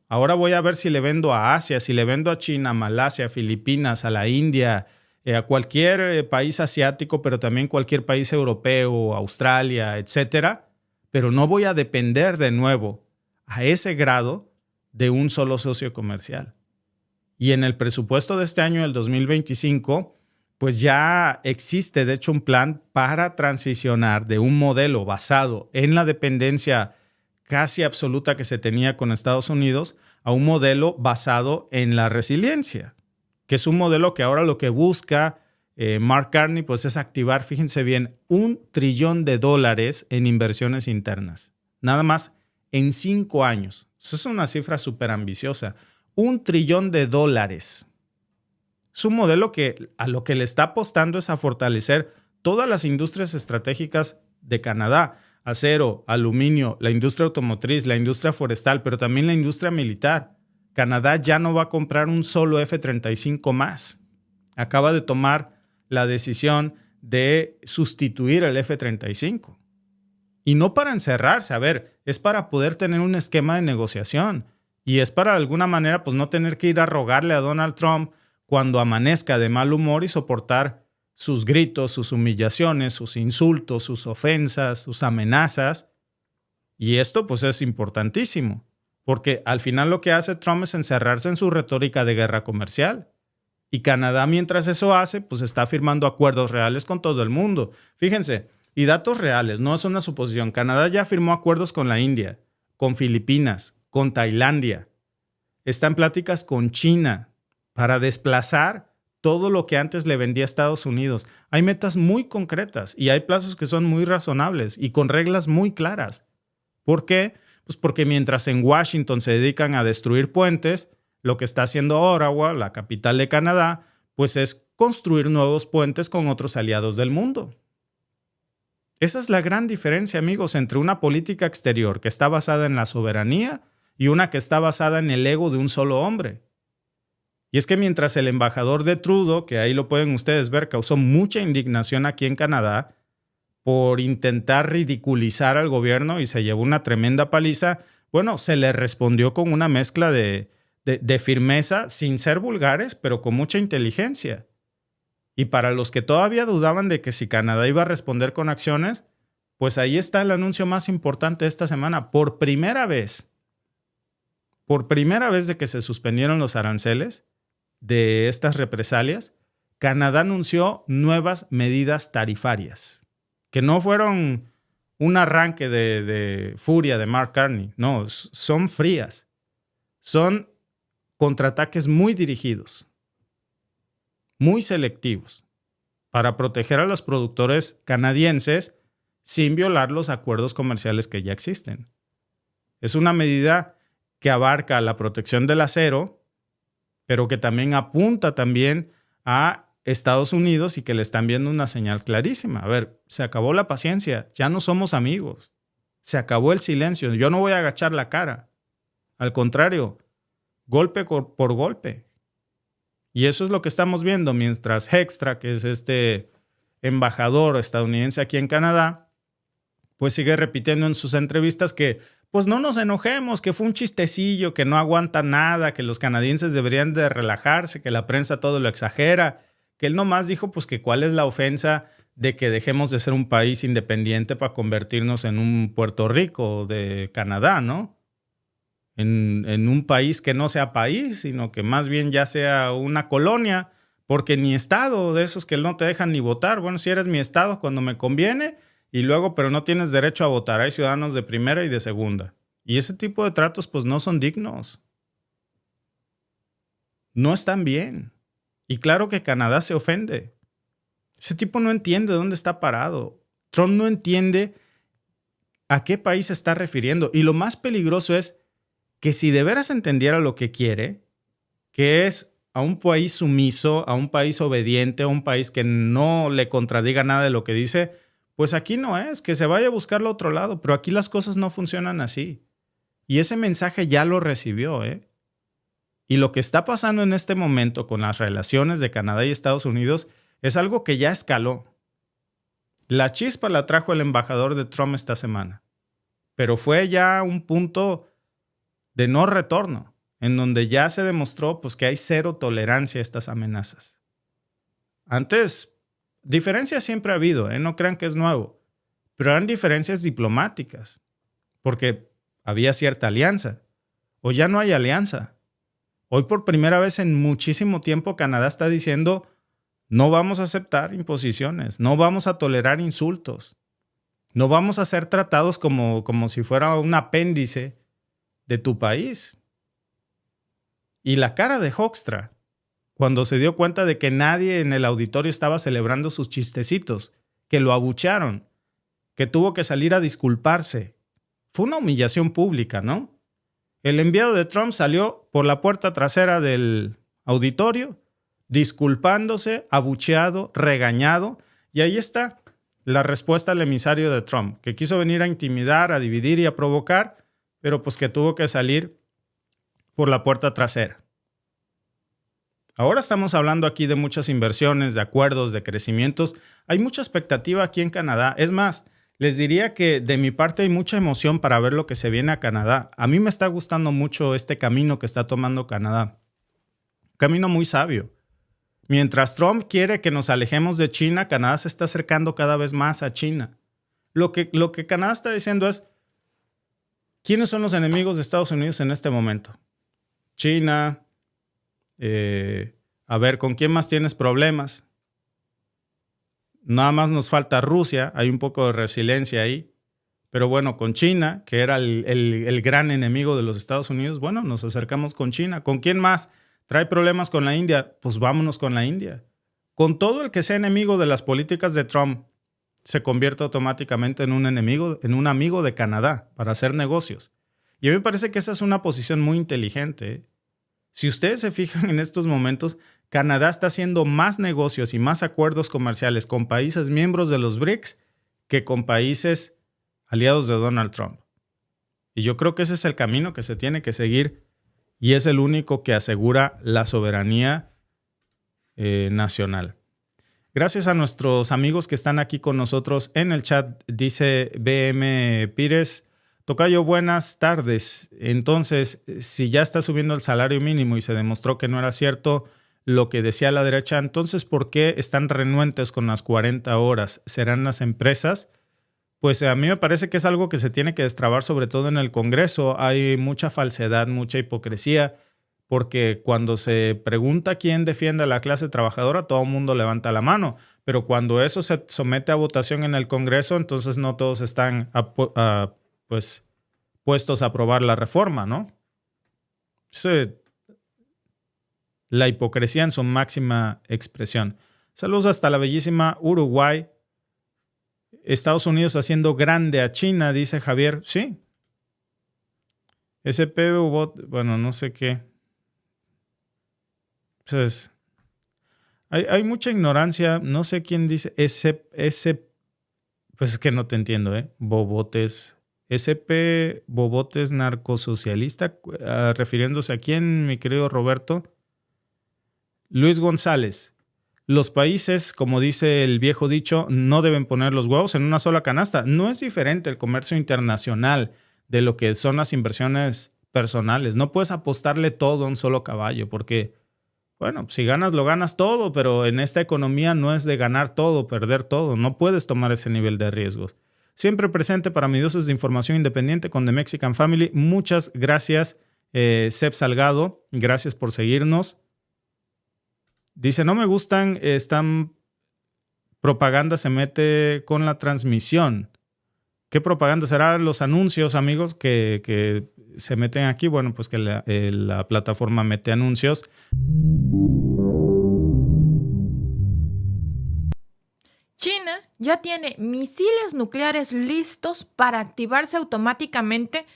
Ahora voy a ver si le vendo a Asia, si le vendo a China, Malasia, Filipinas, a la India, a cualquier país asiático, pero también cualquier país europeo, Australia, etcétera. Pero no voy a depender de nuevo a ese grado de un solo socio comercial. Y en el presupuesto de este año, el 2025, pues ya existe, de hecho, un plan para transicionar de un modelo basado en la dependencia casi absoluta que se tenía con Estados Unidos a un modelo basado en la resiliencia, que es un modelo que ahora lo que busca Mark Carney pues es activar, fíjense bien, $1 trillón en inversiones internas. Nada más en 5 años. Eso es una cifra súper ambiciosa. $1 trillón. Es un modelo que a lo que le está apostando es a fortalecer todas las industrias estratégicas de Canadá, acero, aluminio, la industria automotriz, la industria forestal, pero también la industria militar. Canadá ya no va a comprar un solo F-35 más. Acaba de tomar la decisión de sustituir el F-35. Y no para encerrarse, a ver, es para poder tener un esquema de negociación. Y es para de alguna manera pues no tener que ir a rogarle a Donald Trump cuando amanezca de mal humor y soportar sus gritos, sus humillaciones, sus insultos, sus ofensas, sus amenazas. Y esto pues es importantísimo, porque al final lo que hace Trump es encerrarse en su retórica de guerra comercial. Y Canadá, mientras eso hace, pues está firmando acuerdos reales con todo el mundo. Fíjense, y datos reales, no es una suposición. Canadá ya firmó acuerdos con la India, con Filipinas, con Tailandia. Está en pláticas con China para desplazar todo lo que antes le vendía a Estados Unidos. Hay metas muy concretas y hay plazos que son muy razonables y con reglas muy claras. ¿Por qué? Pues porque mientras en Washington se dedican a destruir puentes, lo que está haciendo Ottawa, la capital de Canadá, pues es construir nuevos puentes con otros aliados del mundo. Esa es la gran diferencia, amigos, entre una política exterior que está basada en la soberanía y una que está basada en el ego de un solo hombre. Y es que mientras el embajador de Trudeau, que ahí lo pueden ustedes ver, causó mucha indignación aquí en Canadá por intentar ridiculizar al gobierno y se llevó una tremenda paliza, bueno, se le respondió con una mezcla de firmeza, sin ser vulgares, pero con mucha inteligencia. Y para los que todavía dudaban de que si Canadá iba a responder con acciones, pues ahí está el anuncio más importante de esta semana. Por primera vez de que se suspendieron los aranceles de estas represalias, Canadá anunció nuevas medidas tarifarias, que no fueron un arranque de furia de Mark Carney, no, son frías. Son contraataques muy dirigidos, muy selectivos, para proteger a los productores canadienses sin violar los acuerdos comerciales que ya existen. Es una medida que abarca la protección del acero, pero que también apunta también a Estados Unidos y que le están viendo una señal clarísima. A ver, se acabó la paciencia, ya no somos amigos. Se acabó el silencio, yo no voy a agachar la cara. Al contrario, golpe por golpe. Y eso es lo que estamos viendo mientras Hextra, que es este embajador estadounidense aquí en Canadá, pues sigue repitiendo en sus entrevistas que pues no nos enojemos, que fue un chistecillo, que no aguanta nada, que los canadienses deberían de relajarse, que la prensa todo lo exagera, que él nomás dijo pues que cuál es la ofensa de que dejemos de ser un país independiente para convertirnos en un Puerto Rico de Canadá, ¿no? En un país que no sea país, sino que más bien ya sea una colonia, porque ni estado de esos que no te dejan ni votar. Bueno, si eres mi estado cuando me conviene, y luego, pero no tienes derecho a votar. Hay ciudadanos de primera y de segunda. Y ese tipo de tratos, pues no son dignos. No están bien. Y claro que Canadá se ofende. Ese tipo no entiende dónde está parado. Trump no entiende a qué país se está refiriendo. Y lo más peligroso es que si de veras entendiera lo que quiere, que es a un país sumiso, a un país obediente, a un país que no le contradiga nada de lo que dice, pues aquí no es, que se vaya a buscarlo a otro lado, pero aquí las cosas no funcionan así. Y ese mensaje ya lo recibió, ¿eh? Y lo que está pasando en este momento con las relaciones de Canadá y Estados Unidos es algo que ya escaló. La chispa la trajo el embajador de Trump esta semana, pero fue ya un punto de no retorno, en donde ya se demostró pues, que hay cero tolerancia a estas amenazas. Antes, diferencias siempre ha habido, no crean que es nuevo, pero eran diferencias diplomáticas, porque había cierta alianza. Hoy ya no hay alianza. Hoy por primera vez en muchísimo tiempo Canadá está diciendo no vamos a aceptar imposiciones, no vamos a tolerar insultos, no vamos a ser tratados como si fuera un apéndice de tu país. Y la cara de Hoekstra, cuando se dio cuenta de que nadie en el auditorio estaba celebrando sus chistecitos, que lo abuchearon, que tuvo que salir a disculparse. Fue una humillación pública, ¿no? El enviado de Trump salió por la puerta trasera del auditorio, disculpándose, abucheado, regañado, y ahí está. la respuesta al emisario de Trump, que quiso venir a intimidar, a dividir y a provocar, pero pues que tuvo que salir por la puerta trasera. Ahora estamos hablando aquí de muchas inversiones, de acuerdos, de crecimientos. Hay mucha expectativa aquí en Canadá. Es más, les diría que de mi parte hay mucha emoción para ver lo que se viene a Canadá. A mí me está gustando mucho este camino que está tomando Canadá. Camino muy sabio. Mientras Trump quiere que nos alejemos de China, Canadá se está acercando cada vez más a China. Lo que Canadá está diciendo es, ¿quiénes son los enemigos de Estados Unidos en este momento? China. A ver, ¿con quién más tienes problemas? Nada más nos falta Rusia, hay un poco de resiliencia ahí. Pero bueno, con China, que era el gran enemigo de los Estados Unidos, bueno, nos acercamos con China. ¿Con quién más? ¿Trae problemas con la India? Pues vámonos con la India. Con todo el que sea enemigo de las políticas de Trump, se convierte automáticamente en un enemigo, en un amigo de Canadá para hacer negocios. Y a mí me parece que esa es una posición muy inteligente, ¿eh? Si ustedes se fijan en estos momentos, Canadá está haciendo más negocios y más acuerdos comerciales con países miembros de los BRICS que con países aliados de Donald Trump. Y yo creo que ese es el camino que se tiene que seguir y es el único que asegura la soberanía nacional. Gracias a nuestros amigos que están aquí con nosotros en el chat, dice BM Pires. Tocayo, buenas tardes. Entonces, si ya está subiendo el salario mínimo y se demostró que no era cierto lo que decía la derecha, entonces, ¿por qué están renuentes con las 40 horas? ¿Serán las empresas? Pues a mí me parece que es algo que se tiene que destrabar, sobre todo en el Congreso. Hay mucha falsedad, mucha hipocresía, porque cuando se pregunta quién defiende a la clase trabajadora, todo el mundo levanta la mano. Pero cuando eso se somete a votación en el Congreso, entonces no todos están pues puestos a aprobar la reforma, ¿no? La hipocresía en su máxima expresión. Saludos hasta la bellísima Uruguay. Estados Unidos haciendo grande a China, dice Javier. Sí. Bueno, no sé qué. Entonces, hay mucha ignorancia. No sé quién dice pues es que no te entiendo, Bobotes. Bobotes narcosocialista, refiriéndose a quién, mi querido Roberto. Luis González. Los países, como dice el viejo dicho, no deben poner los huevos en una sola canasta. No es diferente el comercio internacional de lo que son las inversiones personales. No puedes apostarle todo a un solo caballo porque, bueno, si ganas, lo ganas todo, pero en esta economía no es de ganar todo, perder todo. No puedes tomar ese nivel de riesgos. Siempre presente para mis dosis de información independiente con The Mexican Family. Muchas gracias, Seb Salgado. Gracias por seguirnos. Dice, no me gustan, propaganda se mete con la transmisión. ¿Qué propaganda será? Los anuncios, amigos, que se meten aquí. Bueno, pues que la plataforma mete anuncios. China ya tiene misiles nucleares listos para activarse automáticamente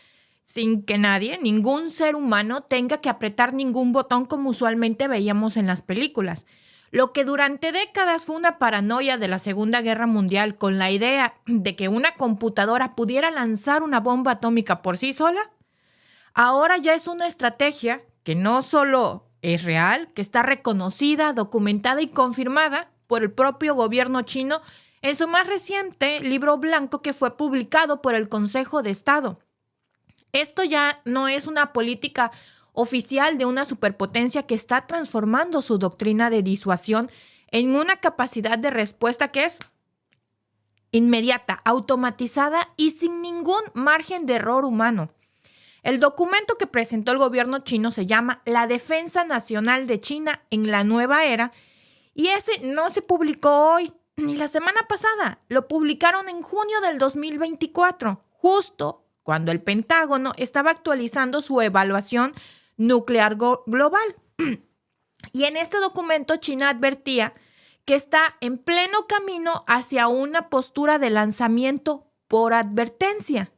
sin que nadie, ningún ser humano, tenga que apretar ningún botón como usualmente veíamos en las películas. Lo que durante décadas fue una paranoia de la Segunda Guerra Mundial con la idea de que una computadora pudiera lanzar una bomba atómica por sí sola, ahora ya es una estrategia que no solo es real, que está reconocida, documentada y confirmada por el propio gobierno chino en su más reciente libro blanco que fue publicado por el Consejo de Estado. Esto ya no es una política oficial de una superpotencia que está transformando su doctrina de disuasión en una capacidad de respuesta que es inmediata, automatizada y sin ningún margen de error humano. El documento que presentó el gobierno chino se llama La Defensa Nacional de China en la Nueva Era y ese no se publicó hoy ni la semana pasada. Lo publicaron en junio del 2024, justo cuando el Pentágono estaba actualizando su evaluación nuclear global. Y en este documento China advertía que está en pleno camino hacia una postura de lanzamiento por advertencia.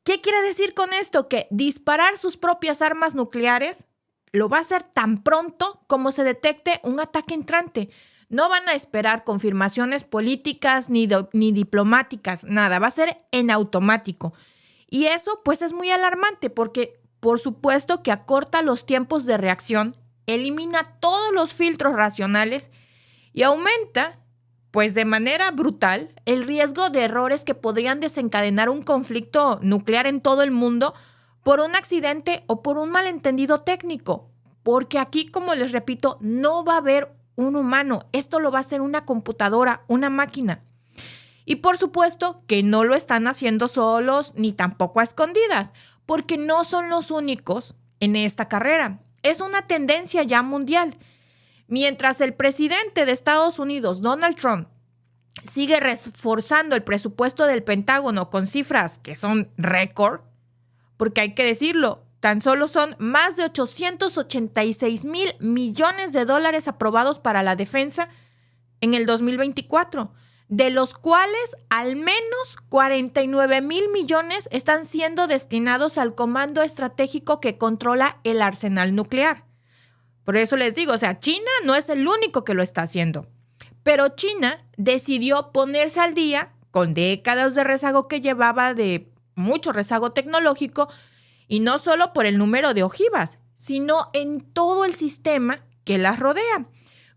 ¿Qué quiere decir con esto? Que disparar sus propias armas nucleares lo va a hacer tan pronto como se detecte un ataque entrante. No van a esperar confirmaciones políticas ni diplomáticas, nada, va a ser en automático. Y eso pues es muy alarmante porque por supuesto que acorta los tiempos de reacción, elimina todos los filtros racionales y aumenta pues de manera brutal el riesgo de errores que podrían desencadenar un conflicto nuclear en todo el mundo por un accidente o por un malentendido técnico. Porque aquí, como les repito, no va a haber un humano. Esto lo va a hacer una computadora, una máquina. Y por supuesto que no lo están haciendo solos ni tampoco a escondidas, porque no son los únicos en esta carrera. Es una tendencia ya mundial. Mientras el presidente de Estados Unidos, Donald Trump, sigue reforzando el presupuesto del Pentágono con cifras que son récord, porque hay que decirlo, tan solo son más de 886,000 millones de dólares aprobados para la defensa en el 2024, de los cuales al menos 49,000 millones están siendo destinados al comando estratégico que controla el arsenal nuclear. Por eso les digo, China no es el único que lo está haciendo. Pero China decidió ponerse al día con décadas de rezago que llevaba, de mucho rezago tecnológico, y no solo por el número de ojivas, sino en todo el sistema que las rodea,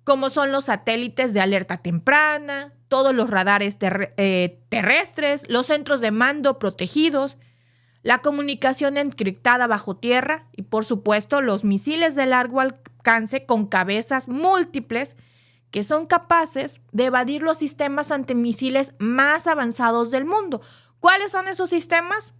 como son los satélites de alerta temprana, todos los radares terrestres, los centros de mando protegidos, la comunicación encriptada bajo tierra y, por supuesto, los misiles de largo alcance con cabezas múltiples que son capaces de evadir los sistemas antimisiles más avanzados del mundo. ¿Cuáles son esos sistemas?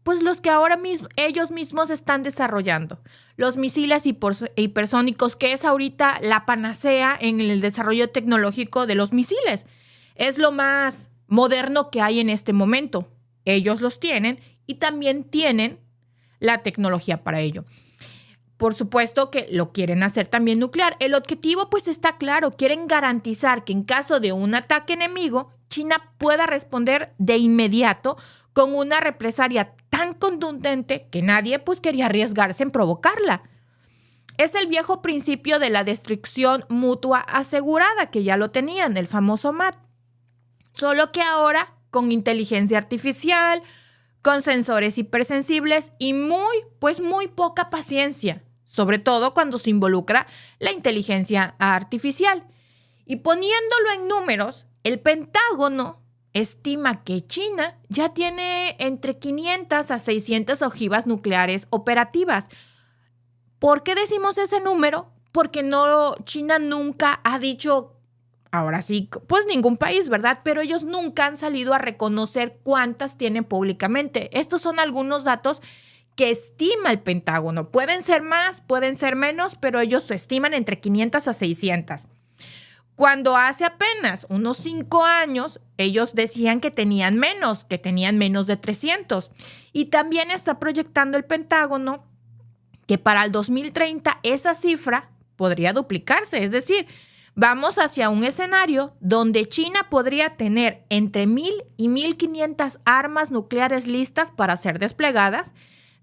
Pues los que ahora mismo ellos mismos están desarrollando. Los misiles hipersónicos, que es ahorita la panacea en el desarrollo tecnológico de los misiles. Es lo más moderno que hay en este momento. Ellos los tienen y también tienen la tecnología para ello. Por supuesto que lo quieren hacer también nuclear. El objetivo pues está claro. Quieren garantizar que en caso de un ataque enemigo, China pueda responder de inmediato con una represalia tan contundente que nadie pues quería arriesgarse en provocarla. Es el viejo principio de la destrucción mutua asegurada, que ya lo tenían, el famoso MAD. Solo que ahora con inteligencia artificial, con sensores hipersensibles y muy poca paciencia, sobre todo cuando se involucra la inteligencia artificial. Y poniéndolo en números, el Pentágono estima que China ya tiene entre 500 a 600 ojivas nucleares operativas. ¿Por qué decimos ese número? Porque China nunca ha dicho, ahora sí, pues ningún país, ¿verdad? Pero ellos nunca han salido a reconocer cuántas tienen públicamente. Estos son algunos datos que estima el Pentágono. Pueden ser más, pueden ser menos, pero ellos estiman entre 500 a 600. Cuando hace apenas unos 5 años, ellos decían que tenían menos de 300. Y también está proyectando el Pentágono que para el 2030 esa cifra podría duplicarse. Es decir, vamos hacia un escenario donde China podría tener entre 1,000 y 1,500 armas nucleares listas para ser desplegadas,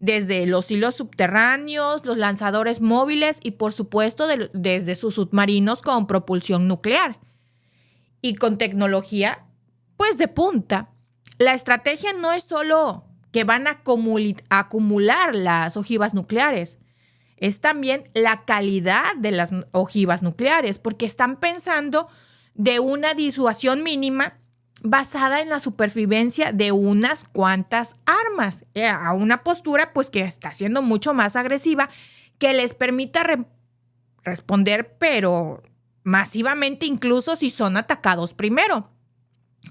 desde los hilos subterráneos, los lanzadores móviles y, por supuesto, desde sus submarinos con propulsión nuclear. Y con tecnología, pues de punta. La estrategia no es solo que van a acumular las ojivas nucleares, es también la calidad de las ojivas nucleares, porque están pensando de una disuasión mínima basada en la supervivencia de unas cuantas armas, a una postura pues que está siendo mucho más agresiva, que les permita responder, pero masivamente, incluso si son atacados primero.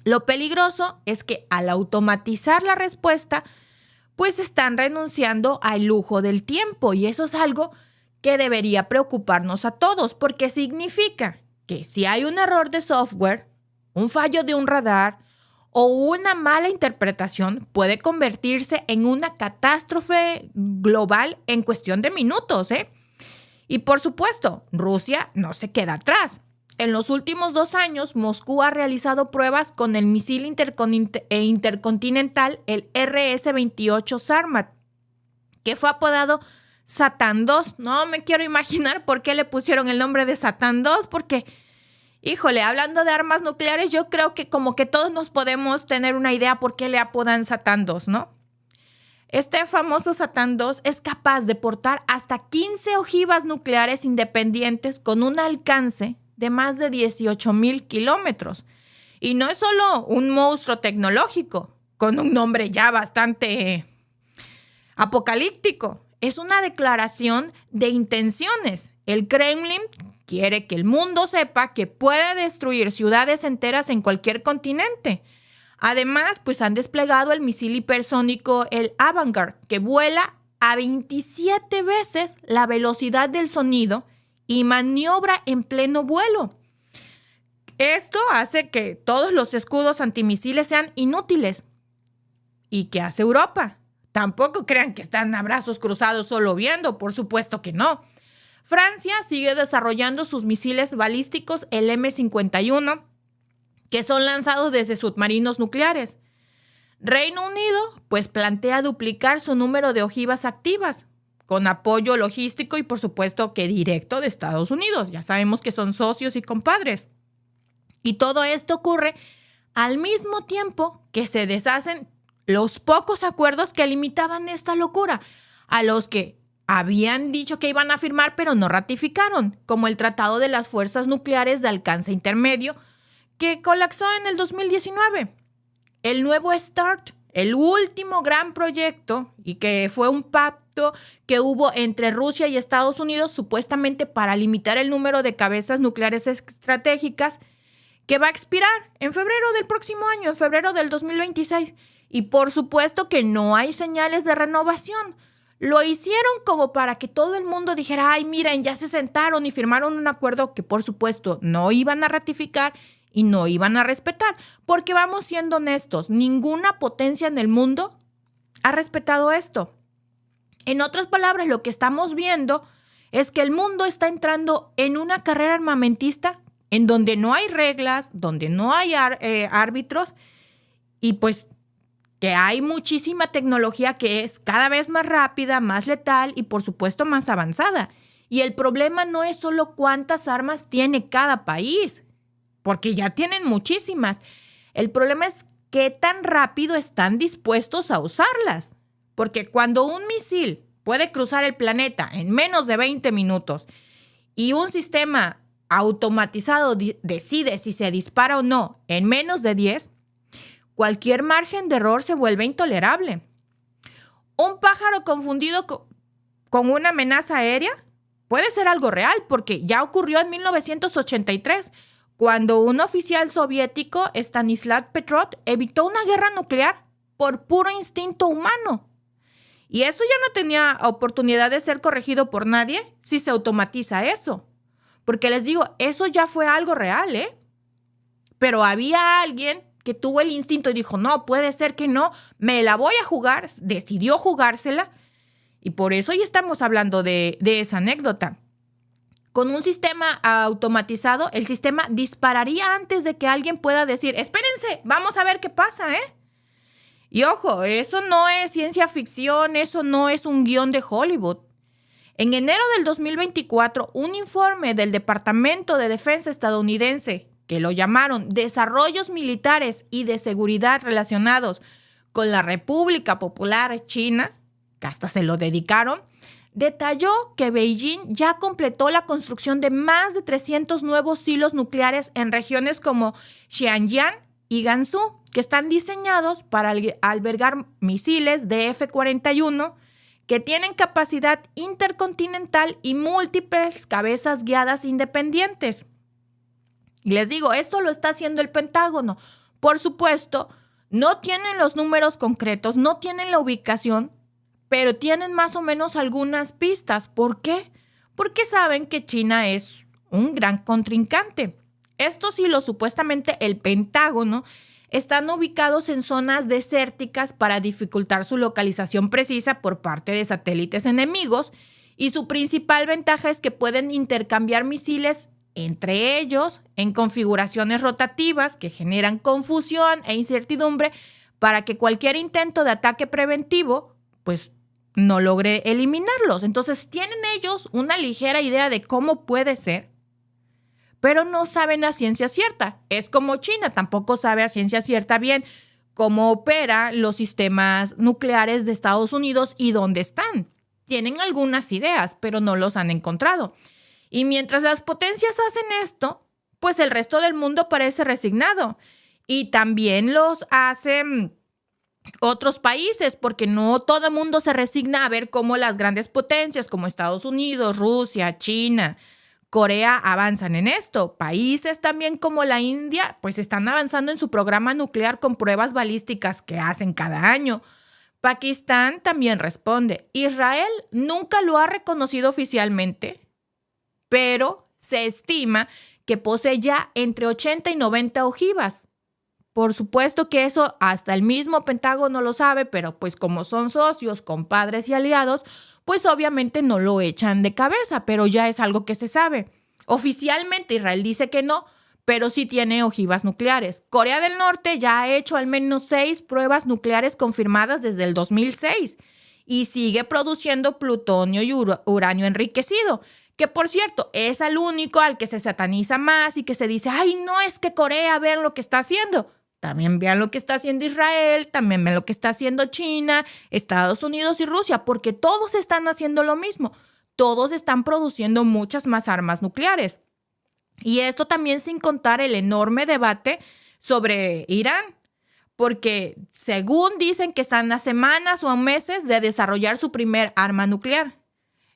Lo peligroso es que al automatizar la respuesta, pues están renunciando al lujo del tiempo, y eso es algo que debería preocuparnos a todos, porque significa que si hay un error de software, un fallo de un radar o una mala interpretación, puede convertirse en una catástrofe global en cuestión de minutos, Y por supuesto, Rusia no se queda atrás. En los últimos 2 años, Moscú ha realizado pruebas con el misil intercontinental, el RS-28 Sarmat, que fue apodado Satán 2. No me quiero imaginar por qué le pusieron el nombre de Satán 2, porque, híjole, hablando de armas nucleares, yo creo que como que todos nos podemos tener una idea por qué le apodan Satán 2, ¿no? Este famoso Satán 2 es capaz de portar hasta 15 ojivas nucleares independientes con un alcance de más de 18,000 kilómetros. Y no es solo un monstruo tecnológico, con un nombre ya bastante apocalíptico. Es una declaración de intenciones. El Kremlin quiere que el mundo sepa que puede destruir ciudades enteras en cualquier continente. Además, pues han desplegado el misil hipersónico, el Avangard, que vuela a 27 veces la velocidad del sonido y maniobra en pleno vuelo. Esto hace que todos los escudos antimisiles sean inútiles. ¿Y qué hace Europa? Tampoco crean que están a brazos cruzados solo viendo, por supuesto que no. Francia sigue desarrollando sus misiles balísticos, el M51, que son lanzados desde submarinos nucleares. Reino Unido, pues plantea duplicar su número de ojivas activas, con apoyo logístico y por supuesto que directo de Estados Unidos. Ya sabemos que son socios y compadres. Y todo esto ocurre al mismo tiempo que se deshacen los pocos acuerdos que limitaban esta locura, a los que habían dicho que iban a firmar pero no ratificaron, como el Tratado de las Fuerzas Nucleares de Alcance Intermedio, que colapsó en el 2019. El nuevo START, el último gran proyecto, y que fue un pacto que hubo entre Rusia y Estados Unidos supuestamente para limitar el número de cabezas nucleares estratégicas, que va a expirar en febrero del próximo año, en febrero del 2026. Y por supuesto que no hay señales de renovación. Lo hicieron como para que todo el mundo dijera, ay, miren, ya se sentaron y firmaron un acuerdo que por supuesto no iban a ratificar y no iban a respetar. Porque vamos siendo honestos, ninguna potencia en el mundo ha respetado esto. En otras palabras, lo que estamos viendo es que el mundo está entrando en una carrera armamentista en donde no hay reglas, donde no hay árbitros y pues que hay muchísima tecnología que es cada vez más rápida, más letal y por supuesto más avanzada. Y el problema no es solo cuántas armas tiene cada país, porque ya tienen muchísimas. El problema es qué tan rápido están dispuestos a usarlas. Porque cuando un misil puede cruzar el planeta en menos de 20 minutos y un sistema automatizado decide si se dispara o no en menos de 10, cualquier margen de error se vuelve intolerable. Un pájaro confundido con una amenaza aérea puede ser algo real, porque ya ocurrió en 1983, cuando un oficial soviético, Stanislav Petrov, evitó una guerra nuclear por puro instinto humano. Y eso ya no tenía oportunidad de ser corregido por nadie si se automatiza eso. Porque les digo, eso ya fue algo real, ¿eh? Pero había alguien que tuvo el instinto y dijo, no, puede ser que no, me la voy a jugar, decidió jugársela. Y por eso ya estamos hablando de esa anécdota. Con un sistema automatizado, el sistema dispararía antes de que alguien pueda decir, espérense, vamos a ver qué pasa, ¿eh? Y ojo, eso no es ciencia ficción, eso no es un guión de Hollywood. En enero del 2024, un informe del Departamento de Defensa estadounidense, que lo llamaron Desarrollos Militares y de Seguridad relacionados con la República Popular China, que hasta se lo dedicaron, detalló que Beijing ya completó la construcción de más de 300 nuevos silos nucleares en regiones como Xinjiang y Gansu, que están diseñados para albergar misiles de F-41 que tienen capacidad intercontinental y múltiples cabezas guiadas independientes. Y les digo, esto lo está haciendo el Pentágono. Por supuesto, no tienen los números concretos, no tienen la ubicación, pero tienen más o menos algunas pistas. ¿Por qué? Porque saben que China es un gran contrincante. Estos hilos, supuestamente el Pentágono, están ubicados en zonas desérticas para dificultar su localización precisa por parte de satélites enemigos, y su principal ventaja es que pueden intercambiar misiles entre ellos en configuraciones rotativas que generan confusión e incertidumbre para que cualquier intento de ataque preventivo pues no logre eliminarlos. Entonces tienen ellos una ligera idea de cómo puede ser, pero no saben a ciencia cierta. Es como China, tampoco sabe a ciencia cierta bien cómo operan los sistemas nucleares de Estados Unidos y dónde están. Tienen algunas ideas, pero no los han encontrado. Y mientras las potencias hacen esto, pues el resto del mundo parece resignado. Y también los hacen otros países, porque no todo el mundo se resigna a ver cómo las grandes potencias como Estados Unidos, Rusia, China, Corea avanzan en esto. Países también como la India, pues están avanzando en su programa nuclear con pruebas balísticas que hacen cada año. Pakistán también responde. Israel nunca lo ha reconocido oficialmente, pero se estima que posee ya entre 80 y 90 ojivas. Por supuesto que eso hasta el mismo Pentágono lo sabe, pero pues como son socios, compadres y aliados, pues obviamente no lo echan de cabeza, pero ya es algo que se sabe. Oficialmente Israel dice que no, pero sí tiene ojivas nucleares. Corea del Norte ya ha hecho al menos 6 pruebas nucleares confirmadas desde el 2006 y sigue produciendo plutonio y uranio enriquecido, que por cierto es el único al que se sataniza más y que se dice, ay, no, es que Corea, vean lo que está haciendo. También vean lo que está haciendo Israel, también vean lo que está haciendo China, Estados Unidos y Rusia, porque todos están haciendo lo mismo. Todos están produciendo muchas más armas nucleares. Y esto también sin contar el enorme debate sobre Irán, porque según dicen que están a semanas o a meses de desarrollar su primer arma nuclear.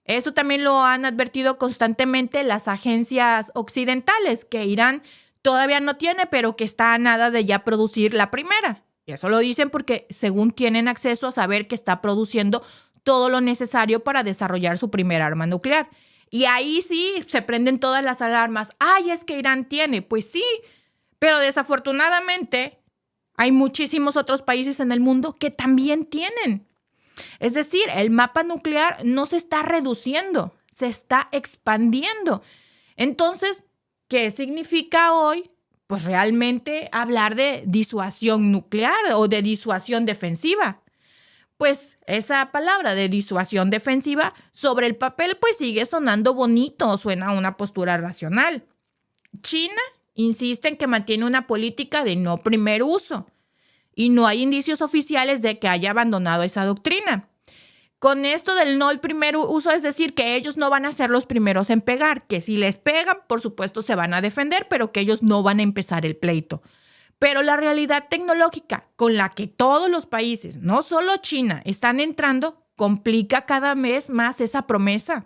Eso también lo han advertido constantemente las agencias occidentales, que Irán todavía no tiene, pero que está a nada de ya producir la primera. Y eso lo dicen porque según tienen acceso a saber que está produciendo todo lo necesario para desarrollar su primer arma nuclear. Y ahí sí se prenden todas las alarmas. ¡Ay, es que Irán tiene! Pues sí, pero desafortunadamente hay muchísimos otros países en el mundo que también tienen. Es decir, el mapa nuclear no se está reduciendo, se está expandiendo. Entonces, ¿qué significa hoy? Pues realmente hablar de disuasión nuclear o de disuasión defensiva. Pues esa palabra de disuasión defensiva sobre el papel pues sigue sonando bonito, suena a una postura racional. China insiste en que mantiene una política de no primer uso y no hay indicios oficiales de que haya abandonado esa doctrina. Con esto del no el primer uso, es decir, que ellos no van a ser los primeros en pegar, que si les pegan, por supuesto se van a defender, pero que ellos no van a empezar el pleito. Pero la realidad tecnológica con la que todos los países, no solo China, están entrando, complica cada vez más esa promesa.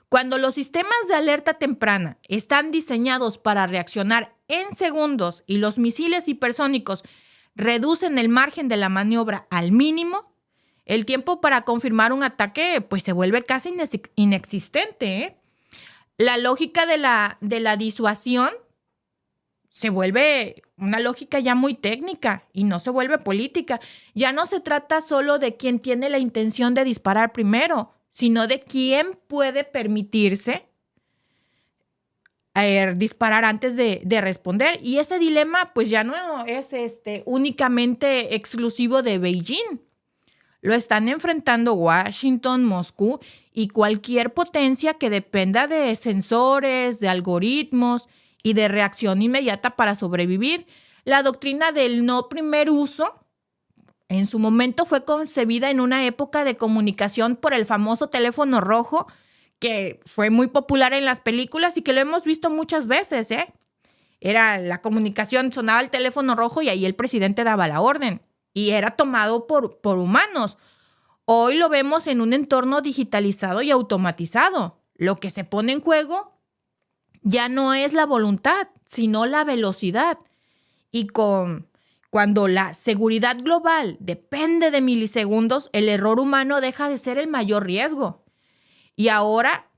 Cuando los sistemas de alerta temprana están diseñados para reaccionar en segundos y los misiles hipersónicos reducen el margen de la maniobra al mínimo, el tiempo para confirmar un ataque pues se vuelve casi inexistente, ¿eh? La lógica de la disuasión se vuelve una lógica ya muy técnica y no se vuelve política. Ya no se trata solo de quién tiene la intención de disparar primero, sino de quién puede permitirse disparar antes de responder. Y ese dilema pues ya no es únicamente exclusivo de Beijing. Lo están enfrentando Washington, Moscú y cualquier potencia que dependa de sensores, de algoritmos y de reacción inmediata para sobrevivir. La doctrina del no primer uso en su momento fue concebida en una época de comunicación por el famoso teléfono rojo, que fue muy popular en las películas y que lo hemos visto muchas veces, ¿eh? Era la comunicación, sonaba el teléfono rojo y ahí el presidente daba la orden y era tomado por humanos. Hoy lo vemos en un entorno digitalizado y automatizado. Lo que se pone en juego ya no es la voluntad, sino la velocidad. Y cuando la seguridad global depende de milisegundos, el error humano deja de ser el mayor riesgo. Y ahora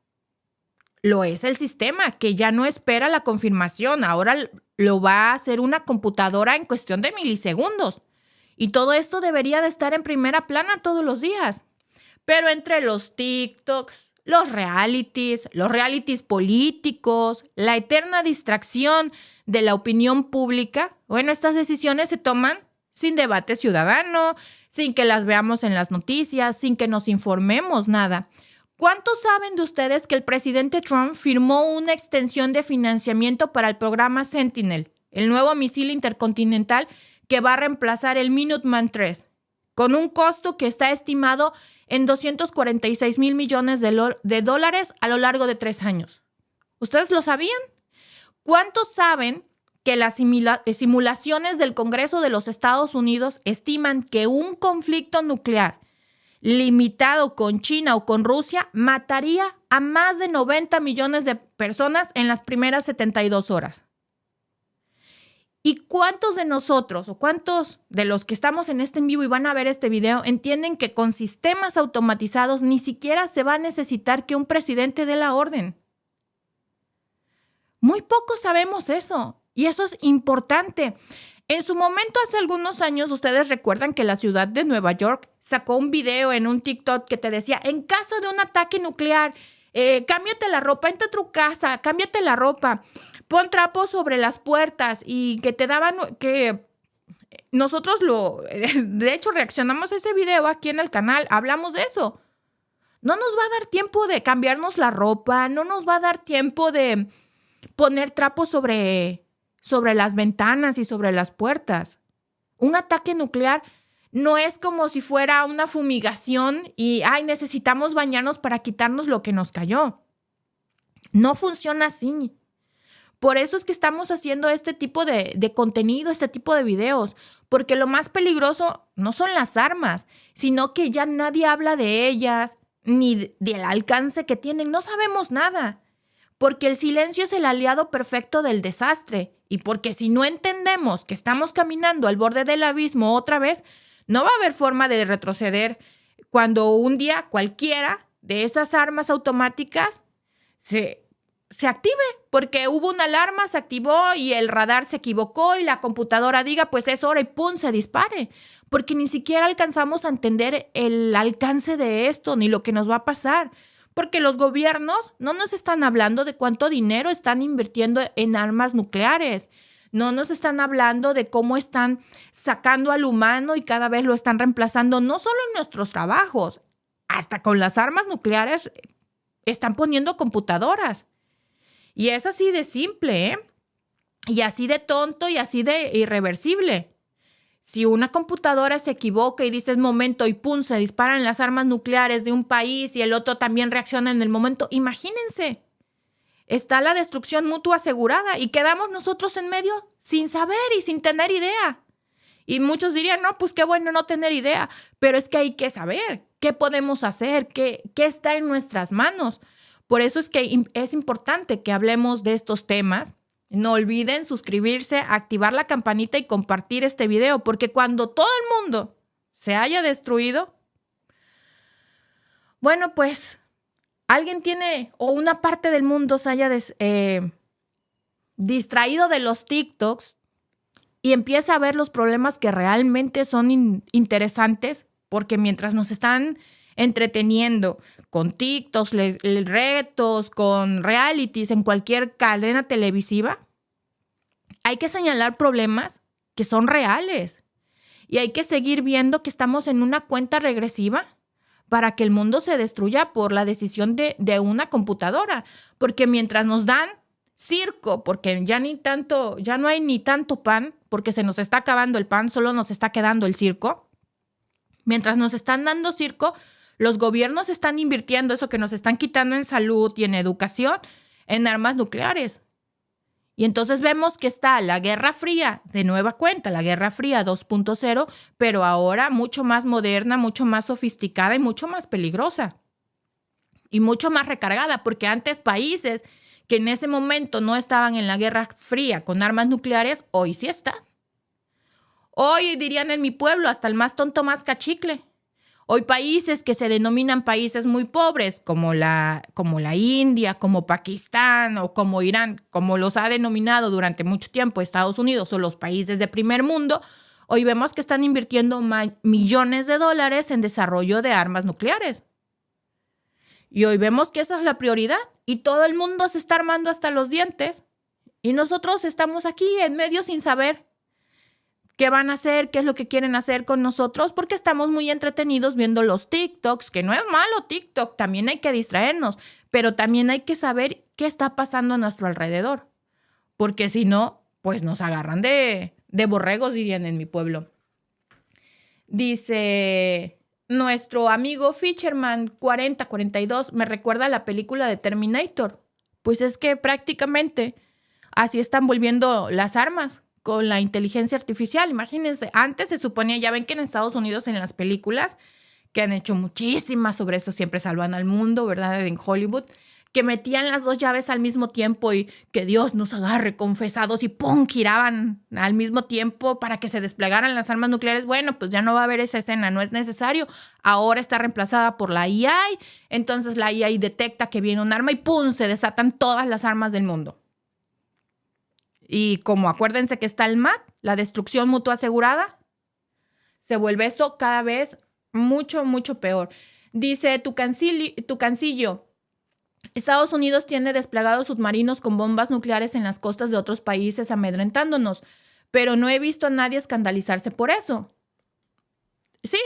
lo es el sistema, que ya no espera la confirmación. Ahora lo va a hacer una computadora en cuestión de milisegundos. Y todo esto debería de estar en primera plana todos los días. Pero entre los TikToks, los realities políticos, la eterna distracción de la opinión pública, bueno, estas decisiones se toman sin debate ciudadano, sin que las veamos en las noticias, sin que nos informemos nada. ¿Cuántos saben de ustedes que el presidente Trump firmó una extensión de financiamiento para el programa Sentinel, el nuevo misil intercontinental que va a reemplazar el Minuteman III, con un costo que está estimado en 246 mil millones de dólares a lo largo de 3 años? ¿Ustedes lo sabían? ¿Cuántos saben que las simulaciones del Congreso de los Estados Unidos estiman que un conflicto nuclear limitado con China o con Rusia mataría a más de 90 millones de personas en las primeras 72 horas? ¿Y cuántos de nosotros o cuántos de los que estamos en este en vivo y van a ver este video entienden que con sistemas automatizados ni siquiera se va a necesitar que un presidente dé la orden? Muy pocos sabemos eso, y eso es importante. En su momento, hace algunos años, ustedes recuerdan que la ciudad de Nueva York sacó un video en un TikTok que te decía, en caso de un ataque nuclear, cámbiate la ropa, entra a tu casa, cámbiate la ropa, pon trapos sobre las puertas, y que te daban, que nosotros de hecho reaccionamos a ese video aquí en el canal, hablamos de eso. No nos va a dar tiempo de cambiarnos la ropa, no nos va a dar tiempo de poner trapos sobre las ventanas y sobre las puertas. Un ataque nuclear no es como si fuera una fumigación y, necesitamos bañarnos para quitarnos lo que nos cayó. No funciona así. Por eso es que estamos haciendo este tipo de contenido, este tipo de videos, porque lo más peligroso no son las armas, sino que ya nadie habla de ellas, ni del alcance que tienen. No sabemos nada. Porque el silencio es el aliado perfecto del desastre, y porque si no entendemos que estamos caminando al borde del abismo otra vez, no va a haber forma de retroceder cuando un día cualquiera de esas armas automáticas se active, porque hubo una alarma, se activó y el radar se equivocó y la computadora diga, pues es hora y ¡pum!, se dispare, porque ni siquiera alcanzamos a entender el alcance de esto ni lo que nos va a pasar. Porque los gobiernos no nos están hablando de cuánto dinero están invirtiendo en armas nucleares. No nos están hablando de cómo están sacando al humano y cada vez lo están reemplazando, no solo en nuestros trabajos, hasta con las armas nucleares están poniendo computadoras. Y es así de simple, ¿eh? Y así de tonto y así de irreversible. Si una computadora se equivoca y dices momento y ¡pum!, se disparan las armas nucleares de un país y el otro también reacciona en el momento, imagínense, está la destrucción mutua asegurada y quedamos nosotros en medio sin saber y sin tener idea. Y muchos dirían, no, pues qué bueno no tener idea, pero es que hay que saber qué podemos hacer, qué está en nuestras manos. Por eso es que es importante que hablemos de estos temas. No olviden suscribirse, activar la campanita y compartir este video, porque cuando todo el mundo se haya destruido, bueno, pues alguien tiene o una parte del mundo se haya distraído de los TikToks y empieza a ver los problemas que realmente son interesantes, porque mientras nos están entreteniendo con TikToks, retos, con realities en cualquier cadena televisiva, hay que señalar problemas que son reales y hay que seguir viendo que estamos en una cuenta regresiva para que el mundo se destruya por la decisión de una computadora, porque mientras nos dan circo, porque ya no hay ni tanto pan, porque se nos está acabando el pan, solo nos está quedando el circo. Mientras nos están dando circo, los gobiernos están invirtiendo eso que nos están quitando en salud y en educación, en armas nucleares. Y entonces vemos que está la Guerra Fría, de nueva cuenta, la Guerra Fría 2.0, pero ahora mucho más moderna, mucho más sofisticada y mucho más peligrosa. Y mucho más recargada, porque antes países que en ese momento no estaban en la Guerra Fría con armas nucleares, hoy sí están. Hoy dirían en mi pueblo, hasta el más tonto más cachicle. Hoy países que se denominan países muy pobres, como la India, como Pakistán o como Irán, como los ha denominado durante mucho tiempo Estados Unidos o los países de primer mundo, hoy vemos que están invirtiendo millones de dólares en desarrollo de armas nucleares. Y hoy vemos que esa es la prioridad y todo el mundo se está armando hasta los dientes y nosotros estamos aquí en medio sin saber ¿Qué van a hacer? ¿Qué es lo que quieren hacer con nosotros? Porque estamos muy entretenidos viendo los TikToks, que no es malo TikTok, también hay que distraernos, pero también hay que saber qué está pasando a nuestro alrededor, porque si no, pues nos agarran de borregos, dirían en mi pueblo. Dice nuestro amigo Fisherman 4042, me recuerda a la película de Terminator. Pues es que prácticamente así están volviendo las armas con la inteligencia artificial. Imagínense, antes se suponía, ya ven que en Estados Unidos en las películas, que han hecho muchísimas sobre esto, siempre salvan al mundo, ¿verdad? En Hollywood, que metían las dos llaves al mismo tiempo y que Dios nos agarre confesados y ¡pum! Giraban al mismo tiempo para que se desplegaran las armas nucleares. Bueno, pues ya no va a haber esa escena, no es necesario. Ahora está reemplazada por la IA, entonces la IA detecta que viene un arma y ¡pum! Se desatan todas las armas del mundo. Y como acuérdense que está el MAT, la destrucción mutua asegurada, se vuelve esto cada vez mucho, mucho peor. Dice tu cancillo, Estados Unidos tiene desplegados submarinos con bombas nucleares en las costas de otros países amedrentándonos, pero no he visto a nadie escandalizarse por eso. Sí.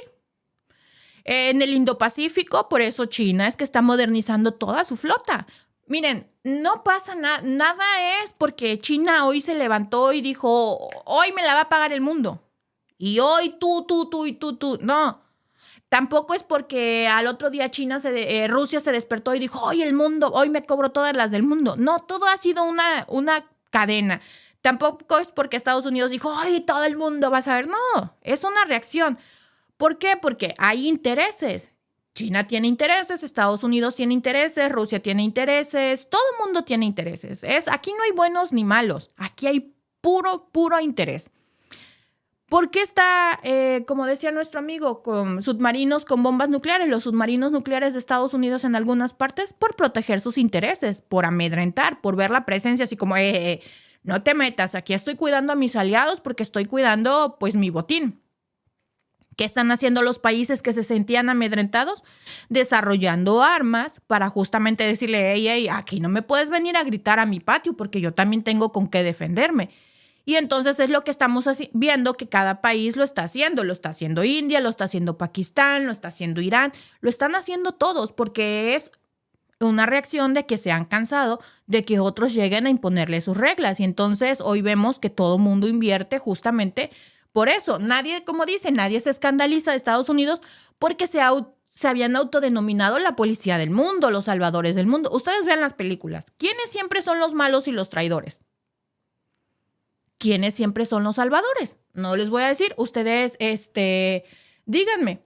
En el Indo-Pacífico, por eso China es que está modernizando toda su flota. Miren, no pasa nada, nada es porque China hoy se levantó y dijo, hoy me la va a pagar el mundo. Y hoy tú. No, tampoco es porque al otro día Rusia se despertó y dijo, hoy el mundo, hoy me cobro todas las del mundo. No, todo ha sido una cadena. Tampoco es porque Estados Unidos dijo, hoy todo el mundo va a saber. No, es una reacción. ¿Por qué? Porque hay intereses. China tiene intereses, Estados Unidos tiene intereses, Rusia tiene intereses, todo el mundo tiene intereses. Aquí no hay buenos ni malos, aquí hay puro interés. ¿Por qué está, como decía nuestro amigo, con submarinos con bombas nucleares? Los submarinos nucleares de Estados Unidos en algunas partes por proteger sus intereses, por amedrentar, por ver la presencia así como, no te metas, aquí estoy cuidando a mis aliados porque estoy cuidando pues mi botín. ¿Qué están haciendo los países que se sentían amedrentados? Desarrollando armas para justamente decirle, hey, aquí no me puedes venir a gritar a mi patio porque yo también tengo con qué defenderme. Y entonces es lo que estamos viendo que cada país lo está haciendo. Lo está haciendo India, lo está haciendo Pakistán, lo está haciendo Irán. Lo están haciendo todos porque es una reacción de que se han cansado de que otros lleguen a imponerle sus reglas. Y entonces hoy vemos que todo mundo invierte justamente por eso. Nadie, como dice, nadie se escandaliza de Estados Unidos porque se habían autodenominado la policía del mundo, los salvadores del mundo. Ustedes vean las películas. ¿Quiénes siempre son los malos y los traidores? ¿Quiénes siempre son los salvadores? No les voy a decir. Ustedes, díganme.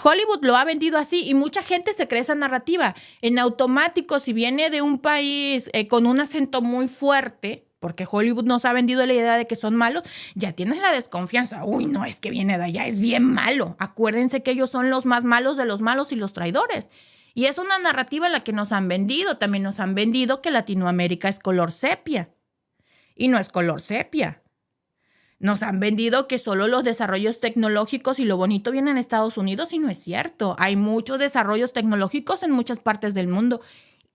Hollywood lo ha vendido así y mucha gente se cree esa narrativa. En automático, si viene de un país con un acento muy fuerte, porque Hollywood nos ha vendido la idea de que son malos, ya tienes la desconfianza. Uy, no, es que viene de allá, es bien malo. Acuérdense que ellos son los más malos de los malos y los traidores. Y es una narrativa en la que nos han vendido. También nos han vendido que Latinoamérica es color sepia. Y no es color sepia. Nos han vendido que solo los desarrollos tecnológicos y lo bonito vienen en Estados Unidos y no es cierto. Hay muchos desarrollos tecnológicos en muchas partes del mundo.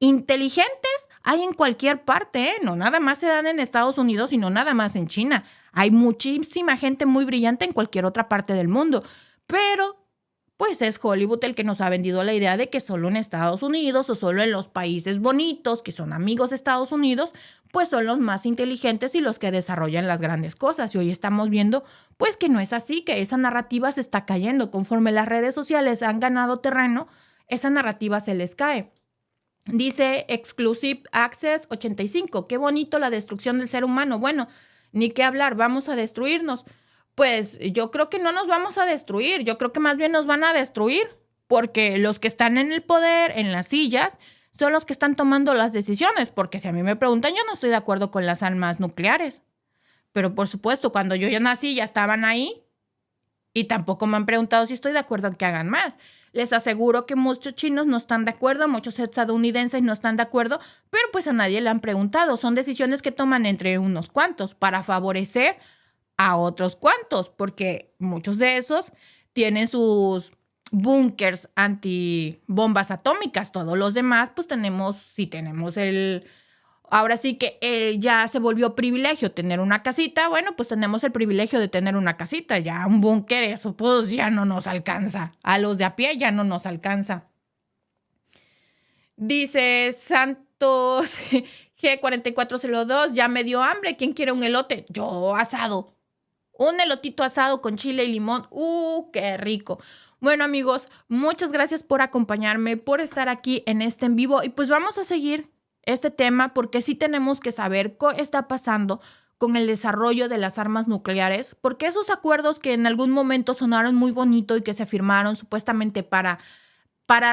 Inteligentes hay en cualquier parte, ¿eh? No nada más se dan en Estados Unidos y no nada más en China. Hay muchísima gente muy brillante en cualquier otra parte del mundo. Pero pues es Hollywood el que nos ha vendido la idea de que solo en Estados Unidos o solo en los países bonitos, que son amigos de Estados Unidos, pues son los más inteligentes y los que desarrollan las grandes cosas. Y hoy estamos viendo pues que no es así, que esa narrativa se está cayendo. Conforme las redes sociales han ganado terreno, esa narrativa se les cae. Dice Exclusive Access 85, qué bonito la destrucción del ser humano. Bueno, ni qué hablar, vamos a destruirnos. Pues yo creo que no nos vamos a destruir, yo creo que más bien nos van a destruir, porque los que están en el poder, en las sillas, son los que están tomando las decisiones, porque si a mí me preguntan, yo no estoy de acuerdo con las armas nucleares. Pero por supuesto, cuando yo ya nací, ya estaban ahí, y tampoco me han preguntado si estoy de acuerdo en que hagan más. Les aseguro que muchos chinos no están de acuerdo, muchos estadounidenses no están de acuerdo, pero pues a nadie le han preguntado. Son decisiones que toman entre unos cuantos para favorecer a otros cuantos, porque muchos de esos tienen sus búnkers antibombas atómicas. Todos los demás, pues tenemos Ahora sí que ya se volvió privilegio tener una casita. Bueno, pues tenemos el privilegio de tener una casita. Ya un búnker, eso pues ya no nos alcanza. A los de a pie ya no nos alcanza. Dice Santos G4402, ya me dio hambre. ¿Quién quiere un elote? Yo, asado. Un elotito asado con chile y limón. ¡Qué rico! Bueno, amigos, muchas gracias por acompañarme, por estar aquí en este en vivo. Y pues vamos a seguir este tema porque sí tenemos que saber qué está pasando con el desarrollo de las armas nucleares, porque esos acuerdos que en algún momento sonaron muy bonito y que se firmaron supuestamente para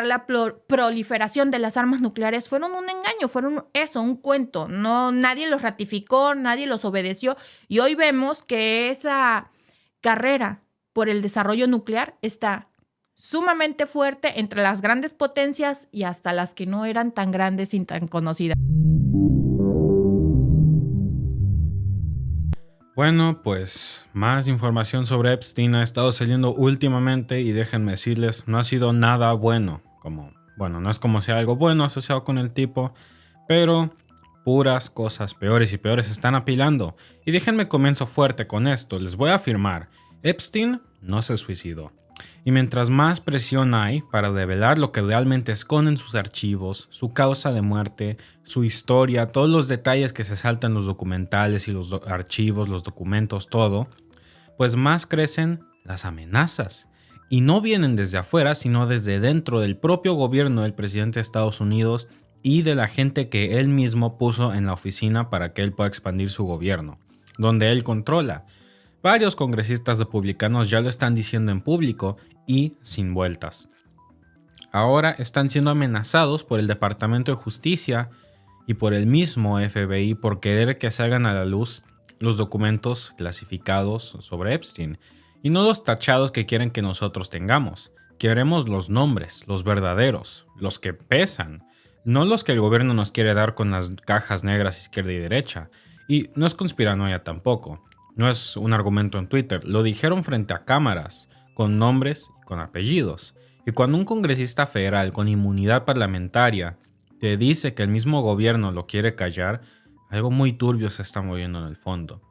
la proliferación de las armas nucleares fueron un engaño, fueron eso, un cuento. No, nadie los ratificó, nadie los obedeció y hoy vemos que esa carrera por el desarrollo nuclear está sumamente fuerte entre las grandes potencias y hasta las que no eran tan grandes y tan conocidas. Bueno, pues más información sobre Epstein ha estado saliendo últimamente y déjenme decirles, no ha sido nada bueno. No es como sea algo bueno asociado con el tipo, pero puras cosas peores y peores se están apilando. Y déjenme comienzo fuerte con esto, les voy a afirmar, Epstein no se suicidó. Y mientras más presión hay para develar lo que realmente esconden sus archivos, su causa de muerte, su historia, todos los detalles que se saltan en los documentales y los archivos, los documentos, todo, pues más crecen las amenazas. Y no vienen desde afuera, sino desde dentro del propio gobierno del presidente de Estados Unidos y de la gente que él mismo puso en la oficina para que él pueda expandir su gobierno, donde él controla. Varios congresistas republicanos ya lo están diciendo en público y sin vueltas. Ahora están siendo amenazados por el Departamento de Justicia y por el mismo FBI por querer que salgan a la luz los documentos clasificados sobre Epstein. Y no los tachados que quieren que nosotros tengamos. Queremos los nombres, los verdaderos, los que pesan. No los que el gobierno nos quiere dar con las cajas negras izquierda y derecha. Y no es conspiranoia tampoco. No es un argumento en Twitter, lo dijeron frente a cámaras, con nombres y con apellidos. Y cuando un congresista federal con inmunidad parlamentaria te dice que el mismo gobierno lo quiere callar, algo muy turbio se está moviendo en el fondo.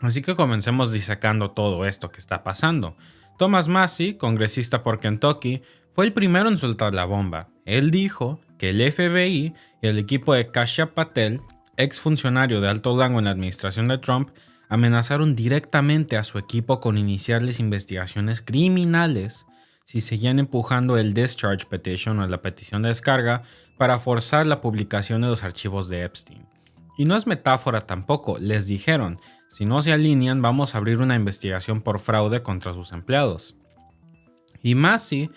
Así que comencemos disecando todo esto que está pasando. Thomas Massie, congresista por Kentucky, fue el primero en soltar la bomba. Él dijo que el FBI y el equipo de Kashya Patel, exfuncionario de alto rango en la administración de Trump, amenazaron directamente a su equipo con iniciarles investigaciones criminales si seguían empujando el discharge petition o la petición de descarga para forzar la publicación de los archivos de Epstein. Y no es metáfora tampoco, les dijeron, si no se alinean vamos a abrir una investigación por fraude contra sus empleados. Y Massie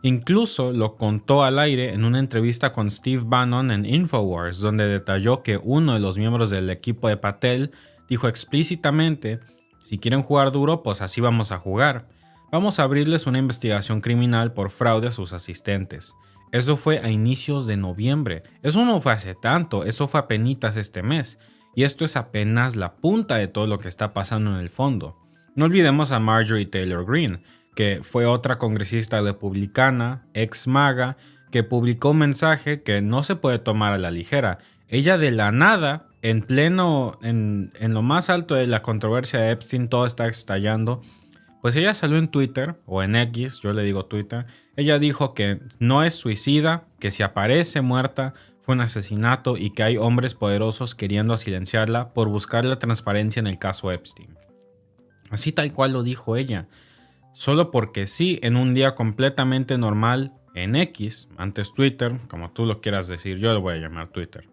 incluso lo contó al aire en una entrevista con Steve Bannon en InfoWars, donde detalló que uno de los miembros del equipo de Patel dijo explícitamente, si quieren jugar duro, pues así vamos a jugar. Vamos a abrirles una investigación criminal por fraude a sus asistentes. Eso fue a inicios de noviembre. Eso no fue hace tanto, eso fue apenas este mes. Y esto es apenas la punta de todo lo que está pasando en el fondo. No olvidemos a Marjorie Taylor Greene, que fue otra congresista republicana, ex MAGA, que publicó un mensaje que no se puede tomar a la ligera. Ella de la nada, en lo más alto de la controversia de Epstein, todo está estallando. Pues ella salió en Twitter, o en X, yo le digo Twitter. Ella dijo que no es suicida, que si aparece muerta fue un asesinato y que hay hombres poderosos queriendo silenciarla por buscar la transparencia en el caso Epstein. Así tal cual lo dijo ella. Solo porque sí, en un día completamente normal en X, antes Twitter, como tú lo quieras decir, yo lo voy a llamar Twitter.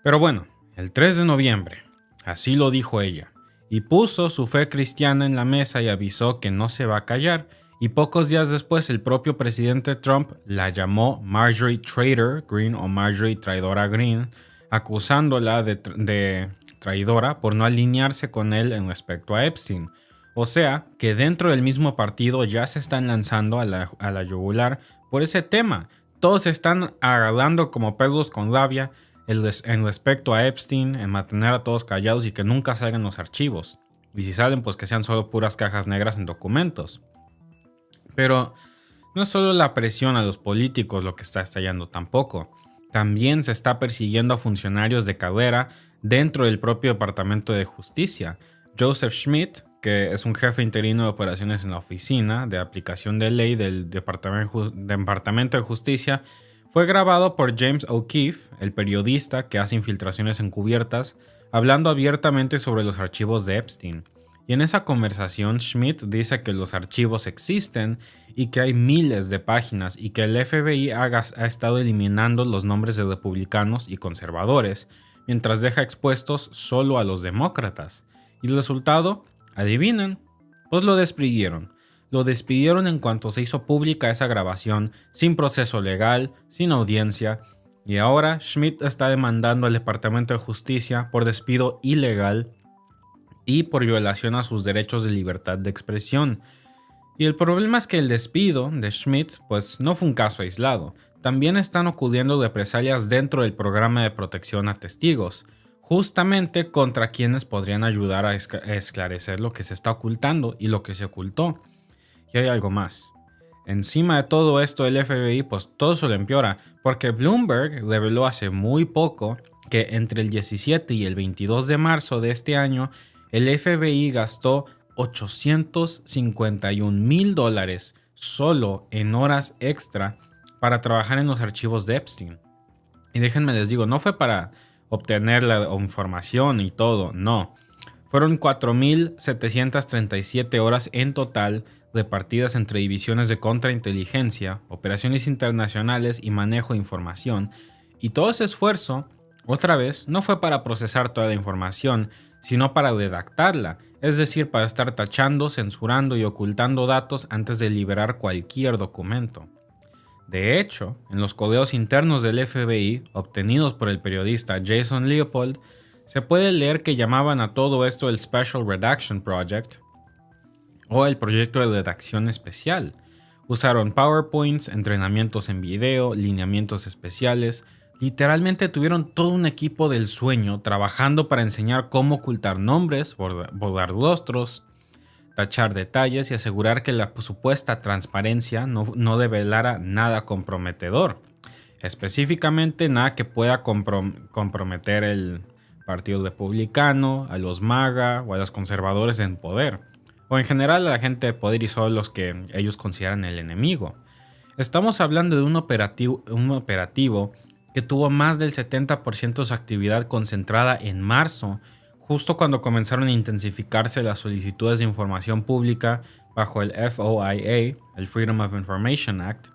Pero bueno, el 3 de noviembre, así lo dijo ella, y puso su fe cristiana en la mesa y avisó que no se va a callar, y pocos días después el propio presidente Trump la llamó Marjorie Traitor Greene o Marjorie Traidora Greene, acusándola de traidora por no alinearse con él en respecto a Epstein. O sea, que dentro del mismo partido ya se están lanzando a la yugular por ese tema. Todos se están agarrando como perros con labia en respecto a Epstein, en mantener a todos callados y que nunca salgan los archivos. Y si salen, pues que sean solo puras cajas negras en documentos. Pero no es solo la presión a los políticos lo que está estallando tampoco. también se está persiguiendo a funcionarios de carrera dentro del propio Departamento de Justicia. Joseph Schmidt, que es un jefe interino de operaciones en la Oficina de Aplicación de Ley del Departamento de Justicia, fue grabado por James O'Keefe, el periodista que hace infiltraciones encubiertas, hablando abiertamente sobre los archivos de Epstein. Y en esa conversación, Schmidt dice que los archivos existen y que hay miles de páginas y que el FBI ha estado eliminando los nombres de republicanos y conservadores, mientras deja expuestos solo a los demócratas. Y el resultado, adivinen, pues lo despidieron. Lo despidieron en cuanto se hizo pública esa grabación, sin proceso legal, sin audiencia, y ahora Schmidt está demandando al Departamento de Justicia por despido ilegal y por violación a sus derechos de libertad de expresión. Y el problema es que el despido de Schmidt pues no fue un caso aislado. También están ocurriendo represalias dentro del programa de protección a testigos, justamente contra quienes podrían ayudar a esclarecer lo que se está ocultando y lo que se ocultó. Y hay algo más. Encima de todo esto, el FBI pues todo se lo empeora, porque Bloomberg reveló hace muy poco que entre el 17 y el 22 de marzo de este año, el FBI gastó $851,000 solo en horas extra para trabajar en los archivos de Epstein. Y déjenme les digo, no fue para obtener la información y todo, no. Fueron 4,737 horas en total repartidas entre divisiones de contrainteligencia, operaciones internacionales y manejo de información. Y todo ese esfuerzo, otra vez, no fue para procesar toda la información, sino para redactarla, es decir, para estar tachando, censurando y ocultando datos antes de liberar cualquier documento. De hecho, en los codeos internos del FBI, obtenidos por el periodista Jason Leopold, se puede leer que llamaban a todo esto el Special Redaction Project o el proyecto de redacción especial. Usaron PowerPoints, entrenamientos en video, lineamientos especiales. Literalmente tuvieron todo un equipo del sueño trabajando para enseñar cómo ocultar nombres, borrar rostros, tachar detalles y asegurar que la supuesta transparencia no develara nada comprometedor. Específicamente nada que pueda comprometer el Partido Republicano, a los MAGA o a los conservadores en poder. O en general a la gente de poder y solo los que ellos consideran el enemigo. Estamos hablando de un operativo que tuvo más del 70% de su actividad concentrada en marzo, justo cuando comenzaron a intensificarse las solicitudes de información pública bajo el FOIA, el Freedom of Information Act,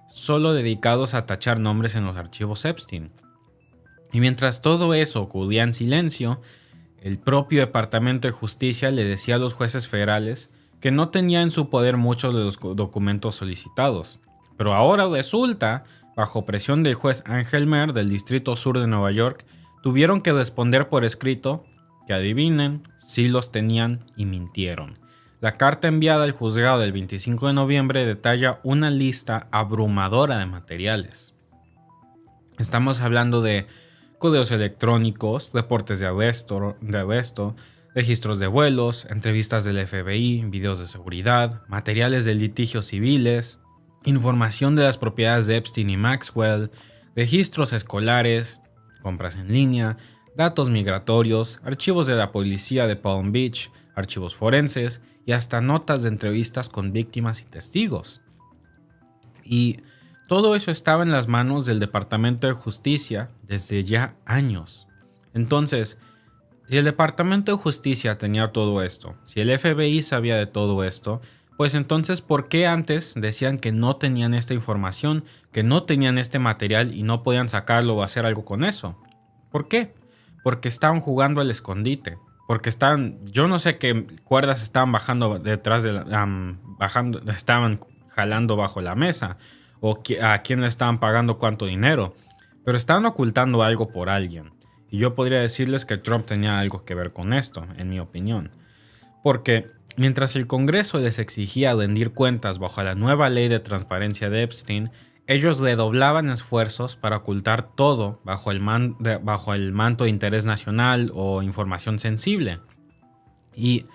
solo dedicados a tachar nombres en los archivos Epstein. Y mientras todo eso ocurría en silencio, el propio Departamento de Justicia le decía a los jueces federales que no tenía en su poder muchos de los documentos solicitados. Pero ahora resulta, bajo presión del juez Angel Mer del Distrito Sur de Nueva York, tuvieron que responder por escrito que adivinen, sí los tenían y mintieron. La carta enviada al juzgado del 25 de noviembre detalla una lista abrumadora de materiales. Estamos hablando de codeos electrónicos, reportes de arresto, registros de vuelos, entrevistas del FBI, videos de seguridad, materiales de litigios civiles, información de las propiedades de Epstein y Maxwell, registros escolares, compras en línea, datos migratorios, archivos de la policía de Palm Beach, archivos forenses y hasta notas de entrevistas con víctimas y testigos. Y todo eso estaba en las manos del Departamento de Justicia desde ya años. Entonces, si el Departamento de Justicia tenía todo esto, si el FBI sabía de todo esto, pues entonces, ¿por qué antes decían que no tenían esta información, que no tenían este material y no podían sacarlo o hacer algo con eso? ¿Por qué? Porque estaban jugando al escondite. Porque yo no sé qué cuerdas estaban bajando detrás de estaban jalando bajo la mesa, o a quién le estaban pagando cuánto dinero, pero estaban ocultando algo por alguien. Y yo podría decirles que Trump tenía algo que ver con esto, en mi opinión. Porque mientras el Congreso les exigía rendir cuentas bajo la nueva ley de transparencia de Epstein, ellos redoblaban esfuerzos para ocultar todo bajo el manto de interés nacional o información sensible. Y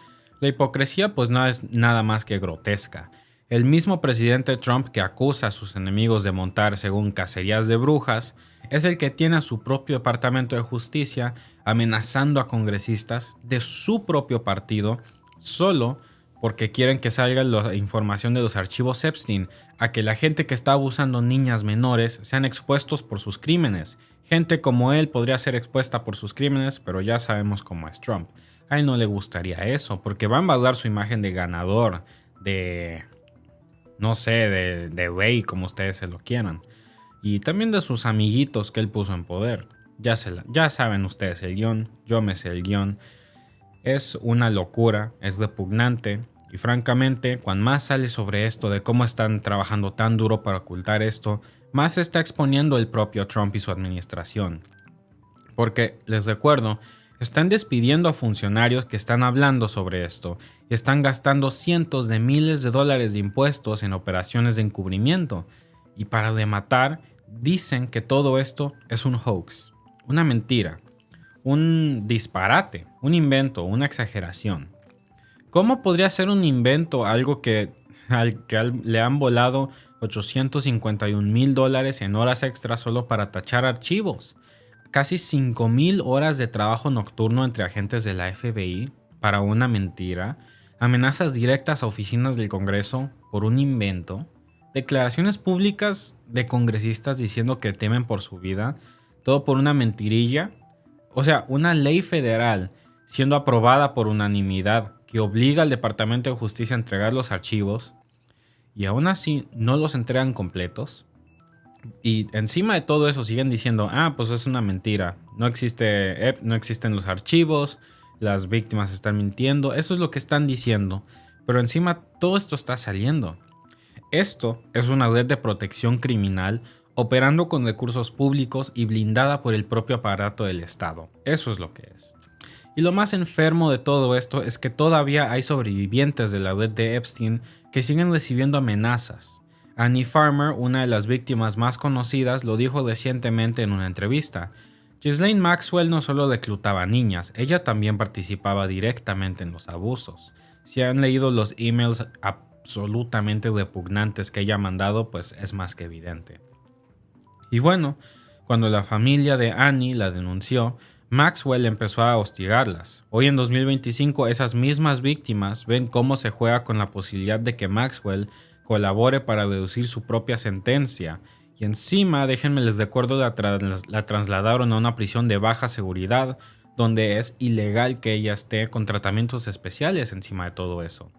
la hipocresía pues no es nada más que grotesca. El mismo presidente Trump que acusa a sus enemigos de montar según cacerías de brujas es el que tiene a su propio Departamento de Justicia amenazando a congresistas de su propio partido solo porque quieren que salga la información de los archivos Epstein, a que la gente que está abusando niñas menores sean expuestos por sus crímenes. Gente como él podría ser expuesta por sus crímenes, pero ya sabemos cómo es Trump. A él no le gustaría eso, porque va a embalar su imagen de ganador, no sé, de rey, como ustedes se lo quieran. Y también de sus amiguitos que él puso en poder. Ya saben ustedes el guión, yo me sé el guión. Es una locura, es repugnante. Y francamente, cuando más sale sobre esto de cómo están trabajando tan duro para ocultar esto, más se está exponiendo el propio Trump y su administración. Porque, les recuerdo, están despidiendo a funcionarios que están hablando sobre esto y están gastando cientos de miles de dólares de impuestos en operaciones de encubrimiento. Y para rematar, dicen que todo esto es un hoax, una mentira, un disparate, un invento, una exageración. ¿Cómo podría ser un invento algo al que le han volado $851,000 en horas extras solo para tachar archivos? Casi 5,000 horas de trabajo nocturno entre agentes de la FBI para una mentira, amenazas directas a oficinas del Congreso por un invento, declaraciones públicas de congresistas diciendo que temen por su vida, todo por una mentirilla. O sea, una ley federal siendo aprobada por unanimidad que obliga al Departamento de Justicia a entregar los archivos y aún así no los entregan completos. Y encima de todo eso siguen diciendo, pues es una mentira, no existen los archivos, las víctimas están mintiendo, eso es lo que están diciendo. Pero encima todo esto está saliendo. Esto es una red de protección criminal operando con recursos públicos y blindada por el propio aparato del Estado. Eso es lo que es. Y lo más enfermo de todo esto es que todavía hay sobrevivientes de la red de Epstein que siguen recibiendo amenazas. Annie Farmer, una de las víctimas más conocidas, lo dijo recientemente en una entrevista. Ghislaine Maxwell no solo reclutaba niñas, ella también participaba directamente en los abusos. Si han leído los emails absolutamente repugnantes que ella ha mandado, pues es más que evidente. Y bueno, cuando la familia de Annie la denunció, Maxwell empezó a hostigarlas. Hoy en 2025 esas mismas víctimas ven cómo se juega con la posibilidad de que Maxwell colabore para reducir su propia sentencia. Y encima, déjenme les recuerdo, la trasladaron a una prisión de baja seguridad, donde es ilegal que ella esté con tratamientos especiales encima de todo eso.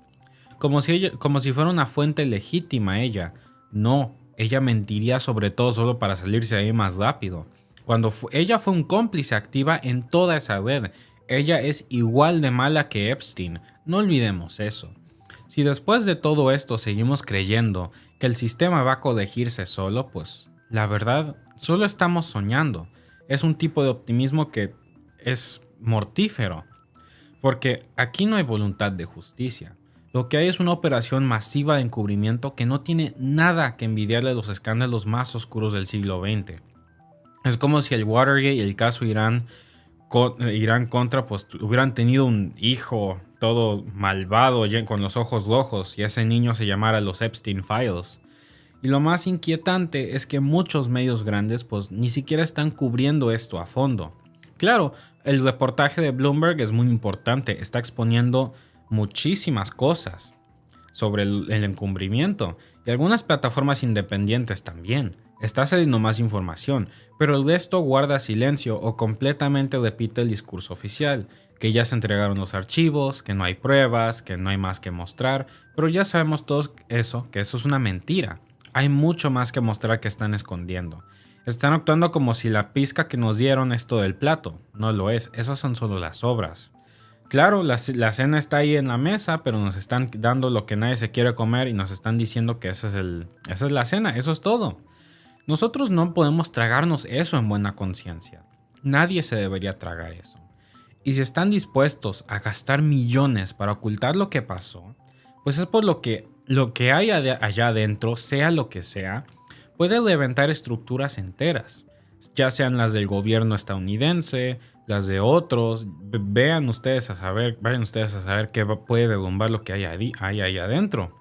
Como si fuera una fuente legítima ella. No, ella mentiría sobre todo solo para salirse de ahí más rápido. Cuando ella fue un cómplice activa en toda esa red. Ella es igual de mala que Epstein, no olvidemos eso. Si después de todo esto seguimos creyendo que el sistema va a corregirse solo, pues la verdad, solo estamos soñando. Es un tipo de optimismo que es mortífero, porque aquí no hay voluntad de justicia. Lo que hay es una operación masiva de encubrimiento que no tiene nada que envidiarle a los escándalos más oscuros del siglo XX. Es como si el Watergate y el caso Irán contra pues hubieran tenido un hijo todo malvado con los ojos rojos y ese niño se llamara los Epstein Files. Y lo más inquietante es que muchos medios grandes pues ni siquiera están cubriendo esto a fondo. Claro, el reportaje de Bloomberg es muy importante, está exponiendo muchísimas cosas sobre el encubrimiento y algunas plataformas independientes también. Está saliendo más información, pero el resto guarda silencio o completamente repite el discurso oficial, que ya se entregaron los archivos, que no hay pruebas, que no hay más que mostrar, pero ya sabemos todos que eso es una mentira. Hay mucho más que mostrar que están escondiendo. Están actuando como si la pizca que nos dieron es todo el plato. No lo es, esas son solo las sobras. Claro, la cena está ahí en la mesa, pero nos están dando lo que nadie se quiere comer y nos están diciendo que esa es la cena, eso es todo. Nosotros no podemos tragarnos eso en buena conciencia. Nadie se debería tragar eso. Y si están dispuestos a gastar millones para ocultar lo que pasó, pues es por lo que hay allá adentro, sea lo que sea, puede reventar estructuras enteras. Ya sean las del gobierno estadounidense, las de otros. Vayan ustedes a saber qué puede derrumbar lo que hay ahí adentro.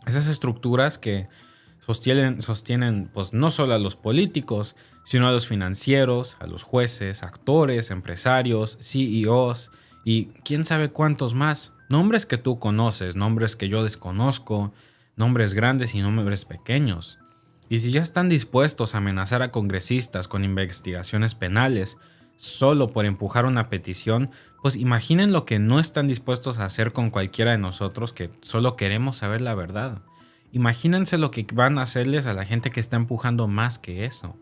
Esas estructuras que sostienen pues, no solo a los políticos, sino a los financieros, a los jueces, actores, empresarios, CEOs y quién sabe cuántos más. Nombres que tú conoces, nombres que yo desconozco, nombres grandes y nombres pequeños. Y si ya están dispuestos a amenazar a congresistas con investigaciones penales solo por empujar una petición, pues imaginen lo que no están dispuestos a hacer con cualquiera de nosotros que solo queremos saber la verdad. Imagínense lo que van a hacerles a la gente que está empujando más que eso.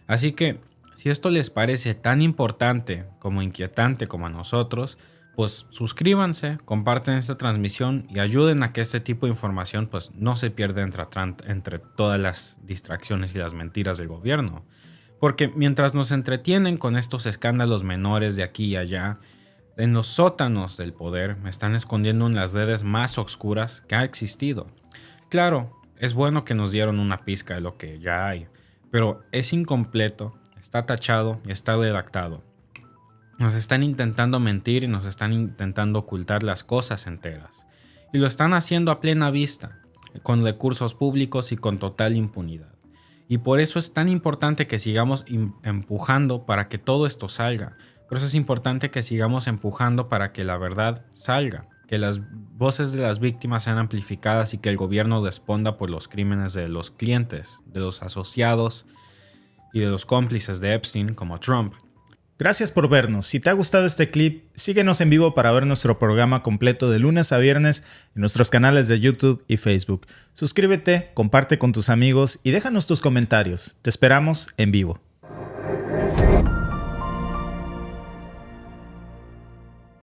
Así que, si esto les parece tan importante como inquietante como a nosotros, pues suscríbanse, comparten esta transmisión y ayuden a que este tipo de información pues, no se pierda entre todas las distracciones y las mentiras del gobierno. Porque mientras nos entretienen con estos escándalos menores de aquí y allá, en los sótanos del poder me están escondiendo en las redes más oscuras que ha existido. Claro, es bueno que nos dieron una pizca de lo que ya hay, pero es incompleto, está tachado y está redactado. Nos están intentando mentir y nos están intentando ocultar las cosas enteras. Y lo están haciendo a plena vista, con recursos públicos y con total impunidad. Y por eso es tan importante que sigamos empujando para que todo esto salga. Por eso es importante que sigamos empujando para que la verdad salga. Que las voces de las víctimas sean amplificadas y que el gobierno responda por los crímenes de los clientes, de los asociados y de los cómplices de Epstein como Trump. Gracias por vernos. Si te ha gustado este clip, síguenos en vivo para ver nuestro programa completo de lunes a viernes en nuestros canales de YouTube y Facebook. Suscríbete, comparte con tus amigos y déjanos tus comentarios. Te esperamos en vivo.